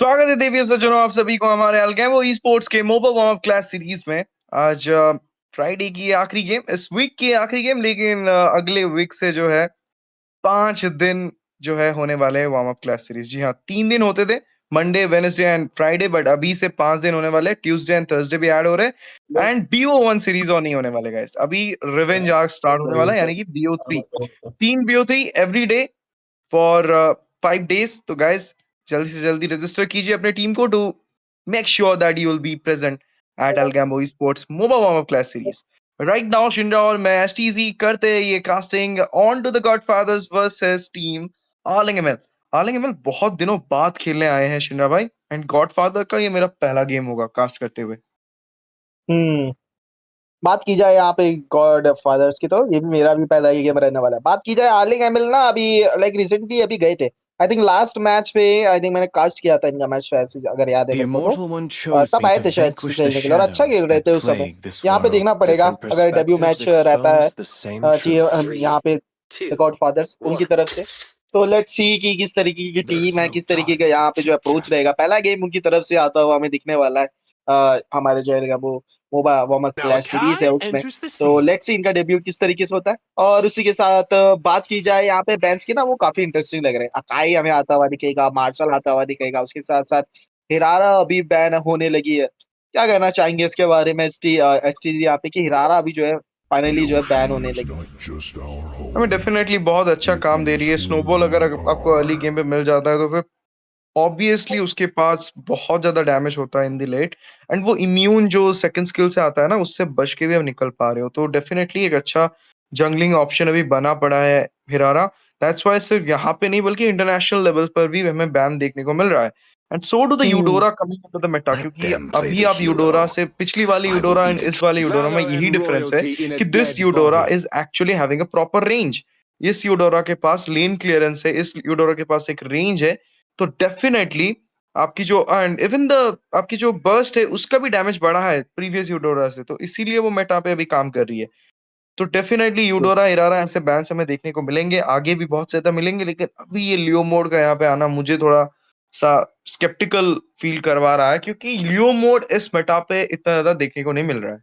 स्वागत है देवी और सज्जनों आप सभी को हमारे अल्गैम्बो ई स्पोर्ट्स के मोबा वार्म अप क्लास सीरीज में। आज फ्राइडे की आखिरी गेम, इस वीक की आखिरी गेम, लेकिन अगले वीक से जो है 5 दिन जो है होने वाले हैं वार्म अप क्लास सीरीज। जी हाँ, 3 दिन होते थे, Monday, Wednesday and Friday, but अभी से 5 दिन होने वाले हैं। ट्यूसडे एंड थर्सडे भी ऐड हो रहे हैं एंड BO1 सीरीज और नहीं होने वाले गाइस। अभी रिवेंज आर्क स्टार्ट होने वाला है, यानी कि BO3, 3 BO3 every day for 5 days। तो गाइस जल्दी से जल्दी रजिस्टर कीजिए अपने टीम को to make sure that you will be present at Algambo Esports MOBA warm up class series. Right now Shinda और मैं STZ करते हैं ये casting on to the Godfathers versus team Arling ML. Arling ML बहुत दिनों बाद खेलने आए हैं शिंडा भाई, एंड गॉडफादर का ये मेरा पहला गेम होगा कास्ट करते हुए। बात की जाए यहाँ पे गॉड फादर्स की, तो ये भी मेरा भी पहला ही गेम रहने वाला है। बात की जाए आर्लिंग एमएल ना, अभी लाइक रिसेंटली अभी गए थे, आई थिंक लास्ट मैच पे, आई थिंक मैंने कास्ट किया था इनका मैच शायद, अगर याद है The मेरे को immortal one chose तब me आए to थे शायद vanquish the खेलने के लिए, और अच्छा खेल shadows रहे थे that उस समय। plague this यहाँ पे world. देखना पड़ेगा, Different अगर डेब्यू perspectives मैच रहता है expose the same truth. यहाँ पे गॉड फादर्स उनकी तरफ से, तो लेट्स सी कि किस तरीके की टीम है, किस तरीके का यहाँ पे जो अप्रोच रहेगा। पहला गेम उनकी तरफ से आता हुआ हमें दिखने वाला है। हमारे जो है वो मोबा वार्म अप क्लास सीरीज है उसमें, तो लेट्स सी इनका डेब्यू किस तरीके से होता है। और उसी के साथ बात की जाए यहाँ पे बैंस की ना, वो काफी इंटरेस्टिंग लग रहे हैं। अकाई हमें आता हुआ दिखेगा, मार्शल आता हुआ दिखेगा, उसके साथ साथ हिरारा अभी बैन होने लगी है। क्या कहना चाहेंगे इसके बारे में STG यहाँ पे, कि हिरारा अभी जो है फाइनली जो है बैन होने लगी। हमें डेफिनेटली बहुत अच्छा काम दे रही है। स्नोबॉल अगर आपको अर्ली गेम पे मिल जाता है तो फिर ऑब्वियसली उसके पास बहुत ज्यादा डैमेज होता है इन द लेट, एंड वो इम्यून जो सेकंड स्किल से आता है ना, उससे बच के भी अब निकल पा रहे हो। तो डेफिनेटली एक अच्छा जंगलिंग ऑप्शन अभी बना पड़ा है हिरारा। दैट्स व्हाई सिर्फ यहाँ पे नहीं बल्कि इंटरनेशनल लेवल पर भी हमें बैन देखने को मिल रहा है। And so do the Eudora coming into the Meta, क्योंकि अभी आप यूडोरा से, पिछली वाली यूडोरा एंड इस वाली यूडोरा में यही डिफरेंस है कि this Eudora is actually having a proper range. इस यूडोरा के पास लेन क्लियरेंस है, इस यूडोरा के पास एक रेंज है। तो डेफिनेटली आपकी जो, एंड इवन द आपकी जो बर्स्ट है उसका भी डैमेज बढ़ा है प्रीवियस यूडोरा से, तो इसीलिए वो मेटा पे अभी काम कर रही है। तो डेफिनेटली यूडोरा हिरारा ऐसे बैंस हमें देखने को मिलेंगे, आगे भी बहुत ज्यादा मिलेंगे, लेकिन अभी ये लियो मोड का यहाँ पे आना मुझे थोड़ा सा स्केप्टिकल फील करवा रहा है, क्योंकि लियो मोड इस मेटा पे इतना ज्यादा देखने को नहीं मिल रहा है।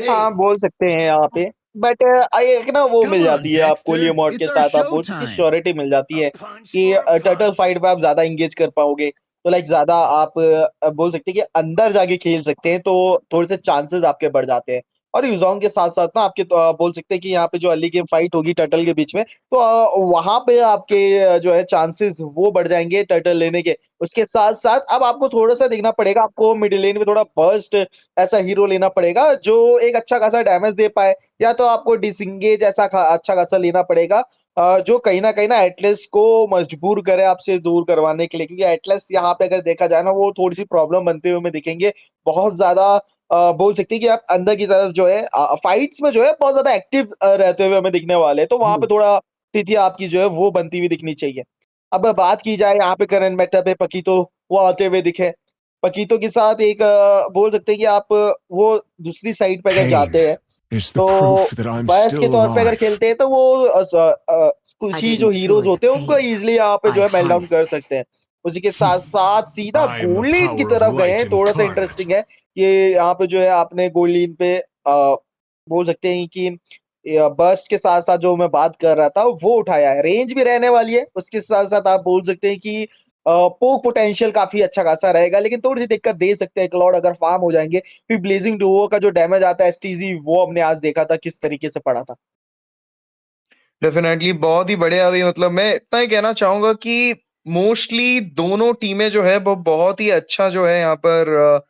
हाँ बोल सकते हैं यहाँ पे, बट एक ना वो मिल जाती है आपको लियो मोड के साथ, आप बोल सकते श्योरिटी मिल जाती है कि टर्टल फाइट में आप ज्यादा इंगेज कर पाओगे। तो लाइक ज्यादा आप बोल सकते हैं कि अंदर जाके खेल सकते हैं, तो थोड़े से चांसेस आपके बढ़ जाते हैं। और यूजोंग के साथ साथ ना आपके बोल सकते हैं कि यहाँ पे जो अर्ली गेम फाइट होगी टर्टल के बीच में, तो वहां पे आपके जो है चांसेस वो बढ़ जाएंगे टर्टल लेने के। उसके साथ साथ अब आपको थोड़ा सा देखना पड़ेगा, आपको मिडिल लेन में थोड़ा बर्स्ट ऐसा हीरो लेना पड़ेगा जो एक अच्छा खासा डैमेज दे पाए, या तो आपको डिसंगेज ऐसा अच्छा खासा लेना पड़ेगा जो कहीं ना एटलस को मजबूर करे आपसे दूर करवाने के लिए। क्योंकि एटलस यहाँ पे अगर देखा जाए ना, वो थोड़ी सी प्रॉब्लम बनते हुए हमें दिखेंगे। बहुत ज्यादा बोल सकते हैं कि आप अंदर की तरफ जो है फाइट्स में जो है बहुत ज्यादा एक्टिव रहते हुए हमें दिखने वाले हैं, तो वहां पे थोड़ा स्थिति आपकी जो है वो बनती हुई दिखनी चाहिए। अब बात की जाए यहाँ पे करंट मेटा पे पकीतो वो आते हुए दिखे, पकीतो के साथ एक बोल सकते हैं कि आप वो दूसरी साइड पे अगर जाते हैं तो बैच के तौर पे अगर खेलते हैं तो वो कुछ ही जो हीरोज होते हैं उनको इजीली यहाँ पे जो है मेल्ट डाउन कर सकते हैं। उसी के साथ साथ सीधा गोल्डलीन की तरफ गए हैं, थोड़ा सा इंटरेस्टिंग है ये यहाँ पे जो है आपने गोल्डलीन पे बोल सकते हैं कि बर्स्ट के साथ साथ जो मैं बात कर रहा था वो उठाया है, रेंज भी रहने वाली है। उसके साथ साथ आप बोल सकते हैं कि पोक पोटेंशियल काफी अच्छा खासा रहेगा, लेकिन थोड़ी सी दिक्कत दे सकते हैं क्लाउड अगर फार्म हो जाएंगे। फिर ब्लेजिंग डुओ का जो डैमेज आता है STZ, वो हमने आज देखा था किस तरीके से पड़ा था। डेफिनेटली बहुत ही बढ़िया। अभी मतलब मैं इतना ही कहना चाहूंगा कि मोस्टली दोनों टीमें जो है वो बहुत ही अच्छा जो है यहाँ पर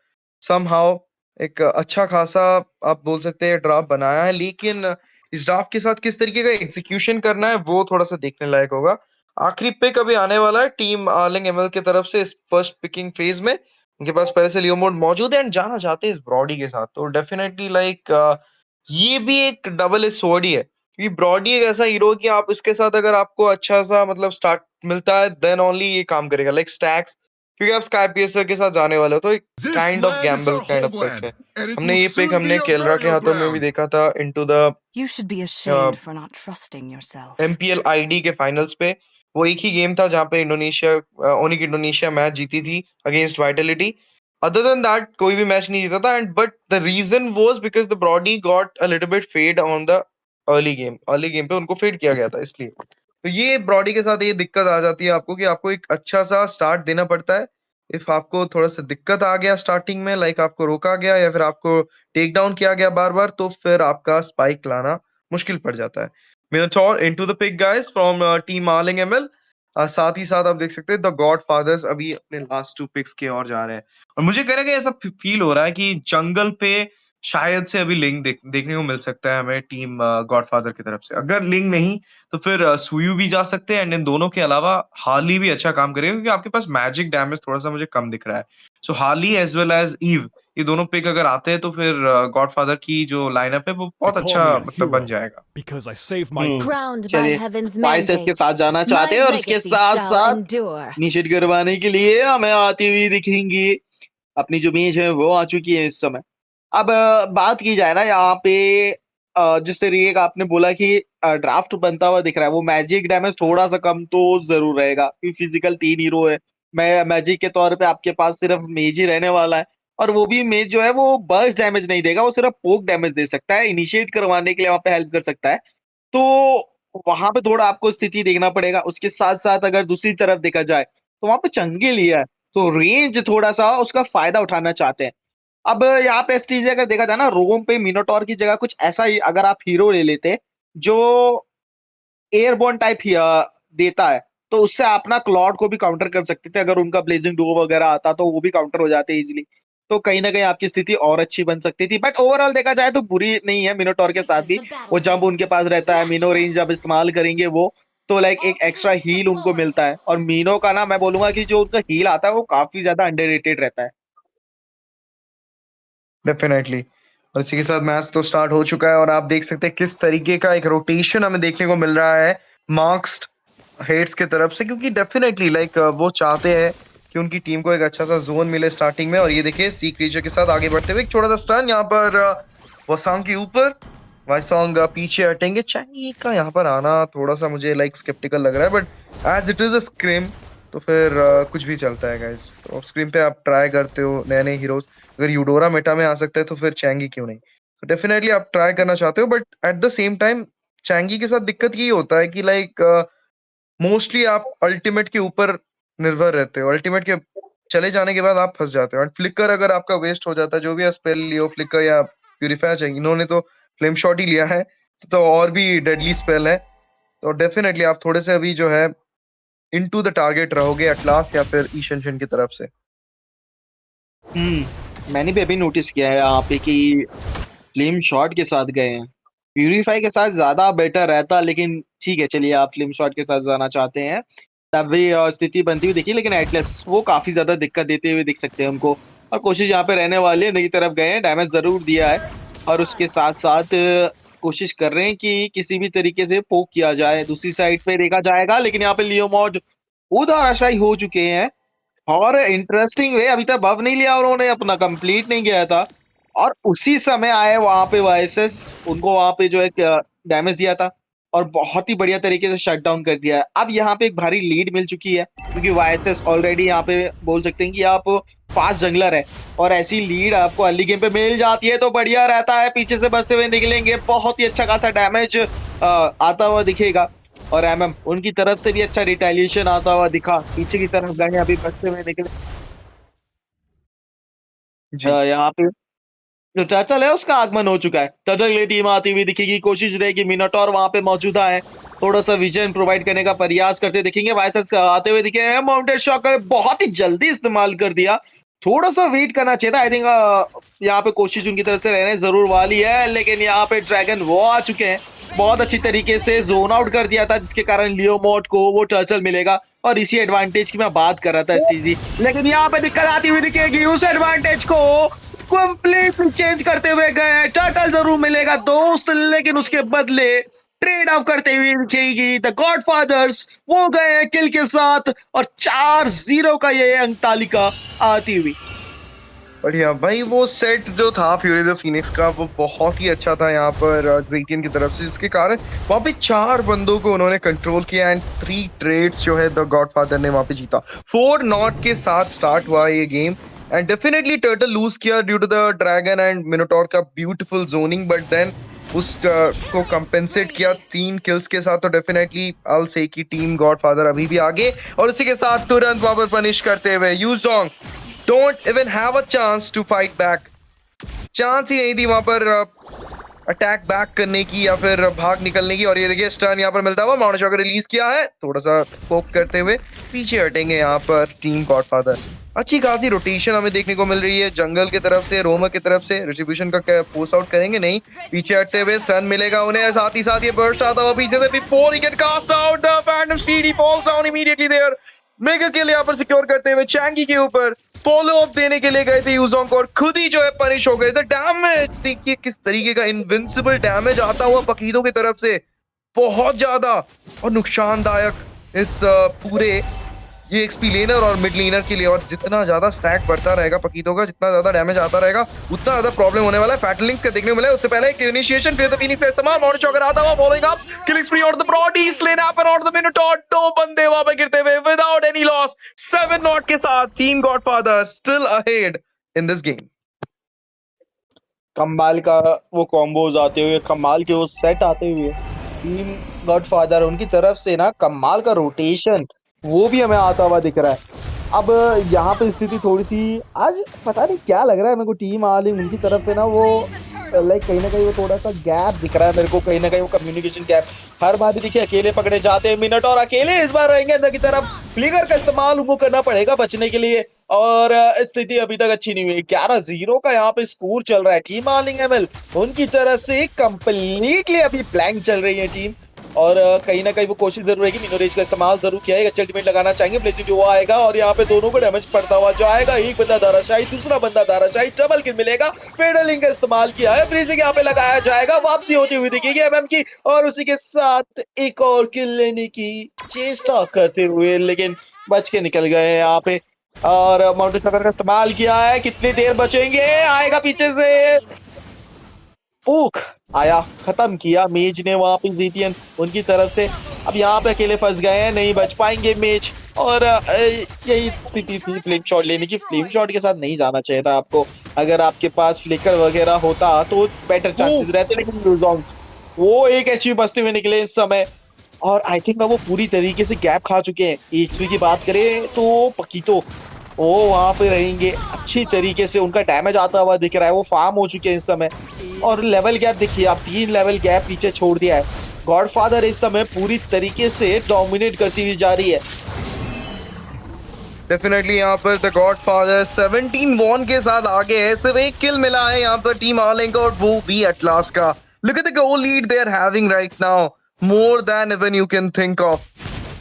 समहाउ एक अच्छा खासा आप बोल सकते हैं ड्राफ्ट बनाया है, लेकिन इस ड्राफ्ट के साथ किस तरीके का एग्जीक्यूशन करना है वो थोड़ा सा देखने लायक होगा। आखिरी पिक अभी आने वाला है टीम आर्लिंग एमएल की तरफ से इस फर्स्ट पिकिंग फेज में। उनके पास पहले से लियो मोड मौजूद है एंड जाना चाहते हैं इस ब्रॉडी के साथ, तो डेफिनेटली लाइक ये भी एक डबल एज स्वॉर्ड ही है। क्योंकि ब्रॉडी एक ऐसा हीरो कि आप इसके साथ अगर आपको अच्छा सा मतलब स्टार्ट मिलता है देन ओनली ये काम करेगा, लाइक स्टैक्स, क्योंकि आप स्काई पीएसर के साथ जाने वाले हो, तो एक kind of gamble kind of pick है। हमने ये पिक हमने केलरा के हाथों में भी देखा था into the You should be ashamed for not trusting yourself. MPL ID के फाइनल्स पे। वो एक ही गेम था जहाँ पे ओनिक इंडोनेशिया मैच जीती थी against Vitality. Other than that कोई भी मैच नहीं जीता था, and but the reason was because the Brody got a little bit fed on the early game पे उनको फेड किया गया था, इसलिए। तो ये ब्रॉडी के साथ ये दिक्कत आ जाती है आपको कि आपको एक अच्छा सा स्टार्ट देना पड़ता है। इफ आपको थोड़ा सा दिक्कत आ गया स्टार्टिंग में, लाइक आपको रोका गया या फिर आपको टेक डाउन किया गया बार बार, तो फिर आपका स्पाइक लाना मुश्किल पड़ जाता है। Minotaur into the pick guys from team Arleng ML। साथ ही साथ आप देख सकते हैं द गॉड फादर्स अभी अपने लास्ट 2 पिक्स की ओर जा रहे हैं, और मुझे कह रहा है कि ऐसा फील हो रहा है कि जंगल पे शायद से अभी लिंक देखने को मिल सकता है हमें टीम गॉडफादर की तरफ से। अगर लिंक नहीं तो फिर सुयू भी जा सकते हैं, एंड इन दोनों के अलावा हार्ली भी अच्छा काम करेगा क्योंकि आपके पास मैजिक डैमेज थोड़ा सा मुझे कम दिख रहा है। So Harley as well as Eve, ये दोनों पिक अगर आते हैं तो फिर गॉडफादर की जो लाइनअप है वो बहुत अच्छा मतलब बन जाएगा। because I saved my Crowned by चलिए heaven's TICE के mandate, साथ जाना चाहते हैं my और उसके legacy साथ shall साथ endure. निश्चित करवाने के लिए हमें आती हुई दिखेंगी अपनी जो मेज है वो आ चुकी है इस समय। अब बात की जाए ना यहाँ पे जिस तरीके का आपने बोला कि ड्राफ्ट बनता हुआ दिख रहा है, वो मैजिक डैमेज थोड़ा सा कम तो जरूर रहेगा क्योंकि फिजिकल 3 हीरो है। मैं मैजिक के तौर पे आपके पास सिर्फ मेज ही रहने वाला है, और वो भी मेज जो है वो बर्स्ट डैमेज नहीं देगा, वो सिर्फ पोक डैमेज दे सकता है, इनिशिएट करवाने के लिए वहां पे हेल्प कर सकता है। तो वहां पे थोड़ा आपको स्थिति देखना पड़ेगा। उसके साथ साथ अगर दूसरी तरफ देखा जाए तो वहां पे चंगे लिया है, तो रेंज थोड़ा सा उसका फायदा उठाना चाहते हैं। अब यहाँ पे एसटीजे अगर देखा जाए ना, रोम पे मिनोटॉर की जगह कुछ ऐसा ही अगर आप हीरो ले लेते जो एयरबोर्न टाइप देता है, तो उससे आप ना क्लॉड को भी काउंटर कर सकते थे। अगर उनका ब्लेजिंग डुओ वगैरह आता तो वो भी काउंटर हो जाते इजीली, तो कहीं ना कहीं आपकी स्थिति और अच्छी बन सकती थी। बट ओवरऑल देखा जाए तो बुरी नहीं है मिनोटॉर के साथ भी। वो जंप उनके पास रहता है, मिनो रेंज जब इस्तेमाल करेंगे वो, तो लाइक एक एक्स्ट्रा हील उनको मिलता है। और मीनो का ना मैं बोलूंगा कि जो उनका हील आता है वो काफी ज्यादा अंडररेटेड रहता है। डेफिनेटली। और इसी के साथ मैच तो स्टार्ट हो चुका है, और आप देख सकते हैं किस तरीके का एक रोटेशन हमें देखने को मिल रहा है मार्क्स्ड हेड्स की तरफ से, क्योंकि डेफिनेटली लाइक वो चाहते हैं कि उनकी टीम को एक अच्छा सा जोन मिले स्टार्टिंग में। और ये देखिए सी क्रीचर के साथ आगे बढ़ते हुए एक छोटा सा स्टन यहाँ पर वसांग के ऊपर, वाइसोंग पीछे हटेंगे। चांगी का यहाँ पर आना थोड़ा सा मुझे लाइक स्केप्टिकल लग रहा है, but as it is a scrim तो फिर कुछ भी चलता है गाइस। तो स्क्रीन पे आप ट्राई करते हो नए नए हीरोज, अगर यूडोरा मेटा में आ सकता है तो फिर चैंगी क्यों नहीं। तो डेफिनेटली आप ट्राई करना चाहते हो, but at the same time Changi के साथ दिक्कत ये होता है कि लाइक मोस्टली आप अल्टीमेट के ऊपर निर्भर रहते हो। अल्टीमेट के चले जाने के बाद आप फंस जाते हो, और फ्लिकर अगर आपका वेस्ट हो जाता है, जो भी स्पेल लियो फ्लिकर या प्यूरिफायर चाहिए, इन्होंने तो फ्लेम शॉट ही लिया है, तो और भी डेडली स्पेल है। तो डेफिनेटली आप थोड़े से अभी जो है इनटू द टारगेट रहोगे एटलास या फिर ईशन की तरफ से। मैंने भी अभी नोटिस किया है यहाँ पे कि फ्लेम शॉट के साथ गए हैं। प्यूरीफाई के साथ ज्यादा बेटर रहता, लेकिन ठीक है चलिए आप फ्लेम शॉट के साथ जाना चाहते हैं, तब भी स्थिति बनती हुई देखिए। लेकिन एटलस वो काफी ज्यादा दिक्कत देते हुए दिख सकते हैं उनको, और कोशिश यहाँ पे रहने वाली है, नई तरफ गए हैं, डैमेज जरूर दिया है, और उसके साथ साथ कोशिश कर रहे हैं कि किसी भी तरीके से पोक किया जाए। दूसरी साइड पे देखा जाएगा, लेकिन यहाँ पे लियो मॉड उधराशायी हो चुके हैं, और इंटरेस्टिंग वे अभी तक बफ नहीं लिया, उन्होंने अपना कंप्लीट नहीं किया था, और उसी समय आए वहां पे वाइसेस, उनको वहां पे जो है डैमेज दिया था और बहुत ही बढ़िया तरीके से शट डाउन कर दिया है। अब यहाँ पे एक भारी लीड मिल चुकी है, क्योंकि वाइसेस ऑलरेडी यहाँ पे बोल सकते हैं कि आप फास्ट जंगलर है, और ऐसी लीड आपको अर्ली गेम पे मिल जाती है तो बढ़िया रहता है। पीछे से बसते हुए निकलेंगे, बहुत ही अच्छा खासा डैमेज आता हुआ दिखेगा, और एमएम उनकी तरफ से भी अच्छा रिटेलिएशन आता हुआ दिखा। पीछे की तरफ गए, अभी बचते हुए निकले यहाँ पे जो टर्टल है उसका आगमन हो चुका है। टर्टल की टीम आती हुई दिखेगी, कोशिश रहेगी मिनोटॉर वहां पे मौजूदा है, थोड़ा सा विजन प्रोवाइड करने का प्रयास करते दिखेंगे। वाइसेस आते हुए दिखे हैं, माउंटेड शॉकर बहुत ही जल्दी इस्तेमाल कर दिया, थोड़ा सा वेट करना चाहिए था। आई थिंक यहाँ पे कोशिश उनकी तरफ से रहने जरूर वाली है, लेकिन यहाँ पे ड्रैगन वो आ चुके हैं, बहुत अच्छी तरीके से जोन आउट कर दिया था, जिसके कारण लियो मोट को वो टर्टल मिलेगा, और इसी एडवांटेज की मैं बात कर रहा था एसटीजी। लेकिन यहाँ पे दिक्कत आती हुई दिखेगी, उस एडवांटेज को कंप्लीटली चेंज करते हुए गए। टर्टल जरूर मिलेगा दोस्त, लेकिन उसके बदले ट्रेड ऑफ करते हुए दिखेगी द गॉडफादर्स, वो गए किल के साथ, और 4-0 का ये अंक तालिका आती हुई। बढ़िया भाई, वो सेट जो था फ्यूरी द फिनिक्स का वो बहुत ही अच्छा था यहाँ पर जेटियन की तरफ से, जिसके कारण वहाँ पे 4 बंदों को उन्होंने कंट्रोल किया एंड 3 ट्रेड्स जो है द गॉडफादर ने वहाँ पे जीता। 4 नॉट के साथ स्टार्ट हुआ ये game and definitely turtle lose किया due to the dragon and Minotaur का ब्यूटीफुल जोनिंग, बट देन उस को कंपेंसेट किया 3 किल्स के साथ। तो डेफिनेटली आई विल से कि टीम गॉडफादर अभी भी आगे, और उसी के साथ तुरंत वहां पर पनिश करते हुए Yu Zhong don't even have a chance to fight back. Chance ही नहीं थी वहां पर अटैक बैक करने की या फिर भाग निकलने की। और ये देखिए स्टर्न यहाँ पर मिलता हुआ, माउंट शॉकर रिलीज किया है, थोड़ा सा पोक करते हुए पीछे हटेंगे यहाँ पर टीम गॉडफादर। अच्छी खासी रोटेशन हमें देखने को मिल रही है जंगल की तरफ से, रोमर की तरफ से। रिट्रीब्यूशन का फोर्स आउट करेंगे नहीं, पीछे हटते हुए स्टन मिलेगा उन्हें, साथ ही साथ ये बर्स्ट आता हुआ पीछे से, before he get cast out the phantom speed, he falls down immediately there. Mega kill यहाँ पर सिक्योर करते हुए चैंगी के ऊपर फॉलो अप देने के लिए गए थे यूजोंग को, और खुद ही जो है पनिश हो गए थे। डैमेज देखिए किस तरीके का इनविंसिबल डैमेज आता हुआ पकीदों की तरफ से, बहुत ज्यादा और नुकसानदायक इस पूरे ये एक्सपी लेनर और मिड लेनर के लिए। और जितना ज्यादा स्टैक बढ़ता रहेगा पकीदों का, जितना ज्यादा डैमेज आता रहेगा, उतना ज्यादा प्रॉब्लम होने वाला है। फैटलिंग का देखने को मिला है। उससे पहले एक इनिशिएशन फिर द फिनिक्स का इस्तेमाल, माउंट चॉकर आता हुआ फॉलोइंग अप, किलिंग स्प्री और द ब्रॉडी स्लेन हैपन और द मिनोटॉर, 2 बंदे वहां पे गिरते हुए विदाउट एनी लॉस 7 नॉट के साथ team godfather still ahead in this game. कमाल का वो कॉम्बोज आते हुए, कमाल के वो सेट आते हुए टीम गॉडफादर उनकी तरफ से ना, कमाल का रोटेशन वो भी हमें आता हुआ दिख रहा है। अब यहाँ पे स्थिति थोड़ी सी आज पता नहीं क्या लग रहा है मेरे को, टीम आलिंग उनकी तरफ से ना वो लाइक कहीं ना कहीं वो थोड़ा सा गैप दिख रहा है मेरे को, कहीं ना कहीं वो कम्युनिकेशन गैप। हर बार भी देखिए अकेले पकड़े जाते हैं, मिनट और अकेले इस बार रहेंगे अंदर की तरफ, फ्लिकर का इस्तेमाल उनको करना पड़ेगा बचने के लिए। और स्थिति अभी तक अच्छी नहीं हुई, 11-0 का यहाँ पे स्कोर चल रहा है। टीम आलिंग एमएल उनकी तरफ से कंप्लीटली अभी ब्लैंक चल रही है टीम, और कहीं ना कहीं वो कोशिश जरूर है कि मिनोरेज का इस्तेमाल जरूर किया है, अच्छा अल्टीमेट लगाना चाहेंगे, ब्लेजिंग जो आएगा और यहाँ पे दोनों को डैमेज पड़ता हुआ जाएगा। एक बंदा धाराशाही, दूसरा बंदा धाराशाही, डबल किल मिलेगा। फेडलिंग का इस्तेमाल किया है, ब्रीजिंग यहाँ पे लगाया जाएगा, वापसी होती हुई दिखेगी एमएम की, और उसी के साथ एक और किल लेने की चेष्टा करते हुए, लेकिन बच के निकल गए यहाँ पे। और माउंटेन शॉकर का इस्तेमाल किया है, कितनी देर बचेंगे, आएगा पीछे से ऊख आया, खत्म किया मेज ने वहां पे जीटियन उनकी तरफ से। अब यहाँ पे अकेले फंस गए हैं, नहीं बच पाएंगे मेज, और यही स्थिति थी फ्लेम शॉट लेने की। फ्लेम शॉट के साथ नहीं जाना चाहिए था आपको, अगर आपके पास फ्लिकर वगैरह होता तो बेटर चांसेस रहते, लेकिन यूजोंग वो एक एचपी बचते हुए निकले इस समय, और आई थिंक अब वो पूरी तरीके से गैप खा चुके हैं। एचपी की बात करें तो पकीतो वो वहां पे रहेंगे, अच्छी तरीके से उनका डैमेज आता हुआ दिख रहा है, वो फार्म हो चुके हैं इस समय। और लेवल गैप देखिए आप, 3 लेवल गैप पीछे छोड़ दिया है। गॉडफादर इस समय पूरी तरीके से डोमिनेट करती हुई जा रही है। डेफिनेटली यहाँ पर द गॉडफादर 17-1 के साथ आगे है, सिर्फ एक किल मिला है यहाँ पर टीम आर्लिंग को, और वो भी एटलास का। Look at the gold lead they are having right now, more than even you can think of.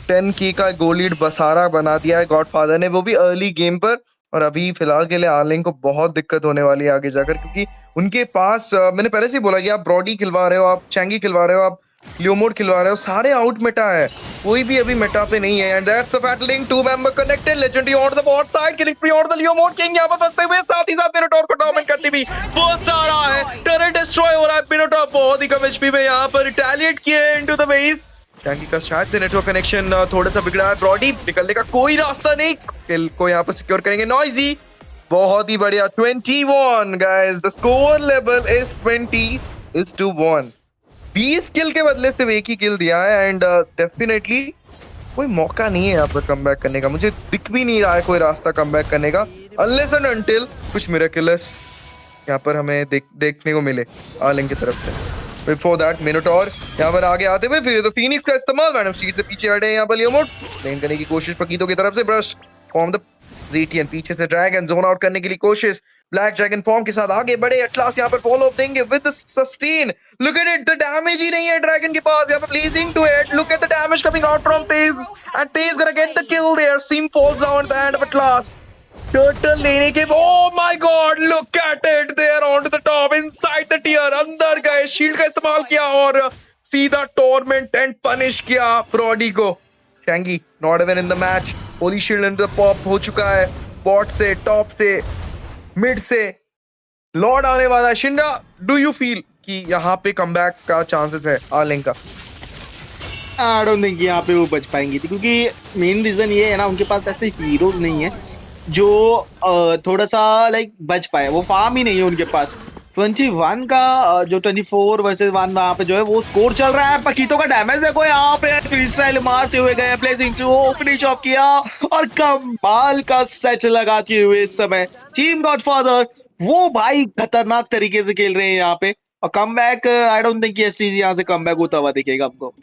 10k का गोल लीड बसारा बना दिया है गॉडफादर ने, वो भी अर्ली गेम पर। और अभी फिलहाल के लिए आर्लिंग को बहुत दिक्कत होने वाली है आगे जाकर, क्योंकि उनके पास मैंने पहले से ही बोला कि आप ब्रॉडी खिलवा रहे हो, आप चैंगी खिलवा रहे हो, आप लियोमोड खिलवा रहे हो, सारे आउट मेटा है, कोई भी अभी मेटा पे नहीं है। And that's a fatling, 2 member connected, legendary on the bot side, killing free on the Leomord king यहां पर फंसते हुए, साथ ही साथ मिनोटॉर को डोमिनेट करती हुई फर्स्ट आ रहा है, टर्रेट डिस्ट्रॉय हो रहा है। मिनोटॉर बहुत ही कम एचपी में यहां पर रिटेलिएट किए इनटू द बेस। चैंगी का शायद से नेटवर्क कनेक्शन थोड़ा सा बिगड़ा है, ब्रॉडी निकलने का कोई रास्ता नहीं, किल को यहां पर सिक्योर करेंगे नॉइजी, बहुत ही बढ़िया। 21 guys, the score level is 20-1। 20 किल के बदले सिर्फ एक ही किल दिया है, एंड डेफिनेटली कोई मौका नहीं है यहाँ पर कमबैक करने का, मुझे दिख भी नहीं रहा है कोई रास्ता कमबैक करने का, अनलेस एंड अनटिल कुछ मिरेकलस यहाँ पर हमें देखने को मिले आर्लिंग की तरफ से। बिफोर दैट मिनोटॉर यहाँ पर आगे आते हुए, फिर तो फिनिक्स का इस्तेमाल, मैडम स्ट्रीट से पीछे हटे यहाँ पर लियोमोड स्लेन करने की कोशिश पकीतों की तरफ से, ब्रस्ट फॉर्म द जेटियन, पीछे से ड्रैगन जोन आउट करने के लिए कोशिश, ब्लैक ड्रैगन फॉर्म के साथ आगे बढ़े, एटलास यहाँ पर फॉलो अप देंगे with sustain. Look at it, the damage ही नहीं है ड्रैगन के पास, यहाँ पर pleasing to it, look at the damage coming out from तेज, एंड तेज gonna get the kill there, सिम falls down at the end of Atlas. Turtle लेने के, oh my God, look at it, they are on to the top, inside the tier, अंदर गए, shield का इस्तेमाल किया और सीधा टॉर्मेंट एंड पनिश किया ब्रॉडी को। Changi not even in the match, Holi shield in the pop हो चुका है, बॉट से टॉप से मिड से लॉर्ड आने वाला है। शिंडा, डू यू फील कि यहाँ पे कमबैक का चांसेस है आर्लिंग का? आई डोंट थिंक यहाँ पे वो बच पाएंगी थी, क्योंकि मेन रीजन ये है ना, उनके पास ऐसे हीरोज नहीं है जो थोड़ा सा लाइक बच पाए। वो फार्म ही नहीं है उनके पास। 21 का जो 24 वर्सेस 1 वहाँ पे जो है वो स्कोर चल रहा है। पकीतो का डैमेज देखो यहाँ पे, फ्री स्टाइल मारते हुए गए, प्लेसिंग टू फिनिश ऑफ किया और कमाल का सेट लगाते हुए इस समय टीम गॉडफादर वो भाई खतरनाक तरीके से खेल रहे हैं यहाँ पे। और come back, I don't think ये चीज यहाँ से कम बैक होता हुआ दिखेगा आपको।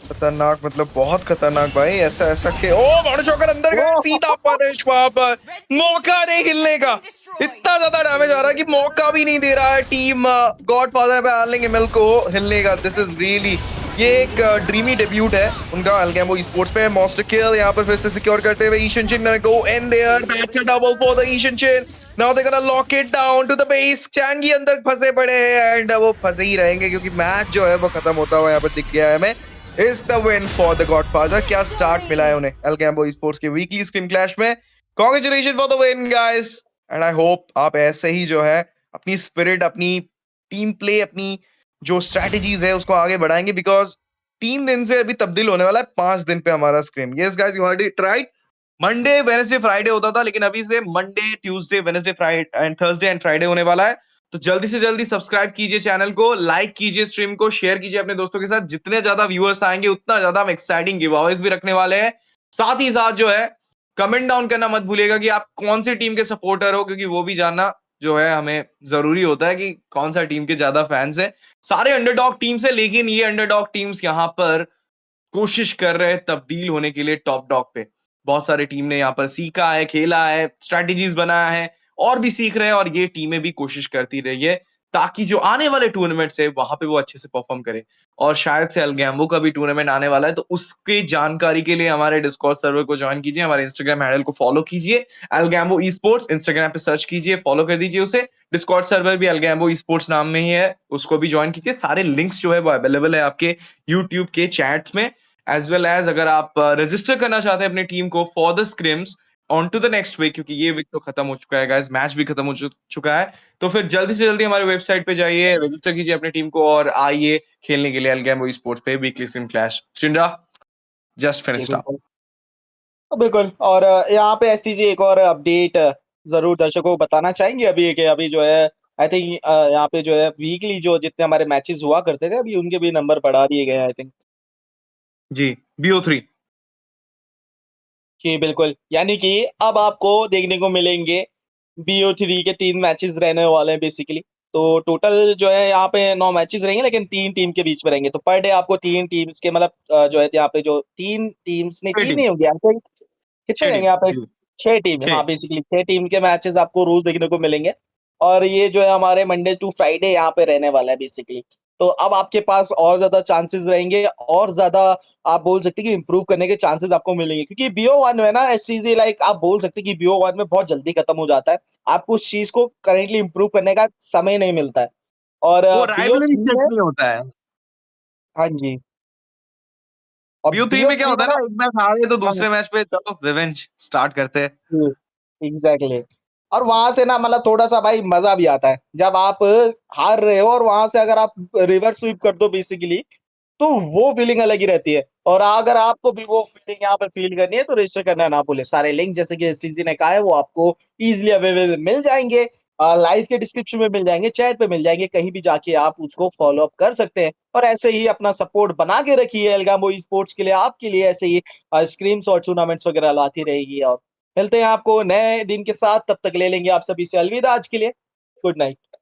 खतरनाक, मतलब बहुत खतरनाक भाई। ऐसा ऐसा ओ बॉडी शॉकर अंदर गया, सीधा पनिश वहां पर। मौका नहीं हिलने का, इतना ज्यादा डैमेज आ रहा है कि मौका भी नहीं दे रहा है टीम गॉडफादर पे आर्लिंग एमएल को हिलने का। दिस इज रियली, ये एक ड्रीमी डेब्यूट है उनका अल्गैम्बो स्पोर्ट्स पे। मॉन्स्टर किल यहाँ पर फिर से सिक्योर करते हुए Yi Sun shin go in there, that's a double for the Yi Sun shin. Now they gonna lock it down to the base. Chang'e अंदर फंसे पड़े हैं एंड वो फंसे ही रहेंगे क्योंकि मैच जो है वो खत्म होता हुआ यहाँ पर दिख गया है हमें। Is the win for the Godfather। क्या स्टार्ट मिला है उन्हें Algambo Esports के वीकली स्क्रीम क्लैश में। Congratulations for the win guys and I hope आप ऐसे ही जो है अपनी स्पिरिट, अपनी टीम प्ले, अपनी जो स्ट्रेटजीज है उसको आगे बढ़ाएंगे, बिकॉज 3 दिन से अभी तब्दील होने वाला है 5 दिन पे हमारा scream. Yes guys, you heard it right. Monday Wednesday Friday होता था, लेकिन अभी से Monday Tuesday Wednesday Friday and Thursday and Friday होने वाला है। तो जल्दी से जल्दी सब्सक्राइब कीजिए चैनल को, लाइक कीजिए स्ट्रीम को, शेयर कीजिए अपने दोस्तों के साथ। जितने ज्यादा व्यूअर्स आएंगे उतना ज्यादा हम एक्साइटिंग गिवअवेज भी रखने वाले हैं। साथ ही साथ जो है कमेंट डाउन करना मत भूलिएगा कि आप कौन सी टीम के सपोर्टर हो, क्योंकि वो भी जानना जो है हमें जरूरी होता है कि कौन सा टीम के ज्यादा फैंस है। सारे अंडरडॉग टीम्स है, लेकिन ये अंडरडॉग टीम्स यहाँ पर कोशिश कर रहे हैं तब्दील होने के लिए टॉप डॉग पे। बहुत सारे टीम ने यहाँ पर सीखा है, खेला है, स्ट्रैटेजीज बनाया है, और भी सीख रहे हैं, और ये टीमें भी कोशिश करती रही है ताकि जो आने वाले टूर्नामेंट्स है वहां पे वो अच्छे से परफॉर्म करे। और शायद से अल्गैम्बो का भी टूर्नामेंट आने वाला है, तो उसकी जानकारी के लिए हमारे डिस्कॉर्ड सर्वर को ज्वाइन कीजिए, हमारे इंस्टाग्राम हैंडल को फॉलो कीजिए, अल्गैम्बो ई स्पोर्ट्स इंस्टाग्राम पे सर्च कीजिए, फॉलो कर दीजिए उसे। डिस्कॉर्ड सर्वर भी अल्गैम्बो ई स्पोर्ट्स नाम में ही है, उसको भी ज्वाइन कीजिए। सारे लिंक्स जो है वो अवेलेबल है आपके यूट्यूब के चैट्स में, एज वेल एज अगर आप रजिस्टर करना चाहते हैं अपनी टीम को for the scrims on to the next week, क्योंकि ये वीक तो खत्म हो चुका है गाइस, मैच भी खत्म हो चुका है। तो फिर जल्दी से जल्दी हमारे वेबसाइट पे जाइए, रजिस्टर कीजिए अपनी टीम को और आइए खेलने के लिए अल्गैम्बो स्पोर्ट्स पे weekly scrim clash. Shinda, just finished up. बिल्कुल। और यहाँ पे एसटीजी एक और अपडेट जरूर दर्शकों को बताना चाहेंगे अभी कि अभी जो है आई थिंक यहाँ पे जो है वीकली जो जितने हमारे मैचेस हुआ करते थे अभी उनके भी नंबर बढ़ा दिए गए हैं आई थिंक। जी, BO3 जी बिल्कुल, यानी कि अब आपको देखने को मिलेंगे BO3 के 3 मैचेस रहने वाले हैं बेसिकली। तो टोटल जो है यहाँ पे 9 मैचेस रहेंगे, लेकिन 3 टीम के बीच में रहेंगे। तो पर डे आपको 3 टीम्स के मतलब जो है यहाँ पे जो 3 टीम्स नहीं, 3 नहीं होंगे, यहाँ पे कितने 6 रहेंगे टीम यहाँ पे? जी 6 टीम, 6। हाँ बेसिकली 6 टीम के मैचेस आपको रोज देखने को मिलेंगे। और ये जो है हमारे मंडे टू फ्राइडे यहाँ पे रहने वाला है बेसिकली। तो अब आपके पास और ज्यादा चांसेस रहेंगे, और ज्यादा आप बोल सकते हैं कि इंप्रूव करने के चांसेस आपको मिलेंगे, क्योंकि BO1 है ना एससीजी, लाइक आप बोल सकते हैं कि BO1 में बहुत जल्दी खत्म हो जाता है। आपको उस चीज को करेंटली इंप्रूव करने का समय नहीं मिलता है। और वो राइवलरी BO3 चेक में, नहीं होता है। हाँ जी, और BO3 में क्या BO3 होता में है ना, ना, एक मैच हारे तो हाँ दूसरे मैच पे चलो रिवेंज स्टार्ट करते हैं। एग्जैक्टली। और वहां से ना मतलब थोड़ा सा भाई मजा भी आता है जब आप हार रहे हो और वहां से अगर आप रिवर्स स्वीप कर दो बेसिकली, तो वो फीलिंग अलग ही रहती है। और अगर आपको भी वो फीलिंग यहाँ पर फील करनी है तो रजिस्टर करना ना भूले। सारे लिंक जैसे कि एसटीसी ने कहा है वो आपको इजीली अवेलेबल मिल जाएंगे, लाइव के डिस्क्रिप्शन में मिल जाएंगे, चैट पे मिल जाएंगे, कहीं भी जाके आप उसको फॉलो अप कर सकते हैं। और ऐसे ही अपना सपोर्ट बना के रखिए एल्गाम्बो स्पोर्ट्स के लिए, आपके लिए ऐसे ही स्क्रीम्स और टूर्नामेंट्स वगैरह लाती रहेगी। और मिलते हैं आपको नए दिन के साथ, तब तक ले लेंगे आप सभी से अलविदा आज के लिए। Good night.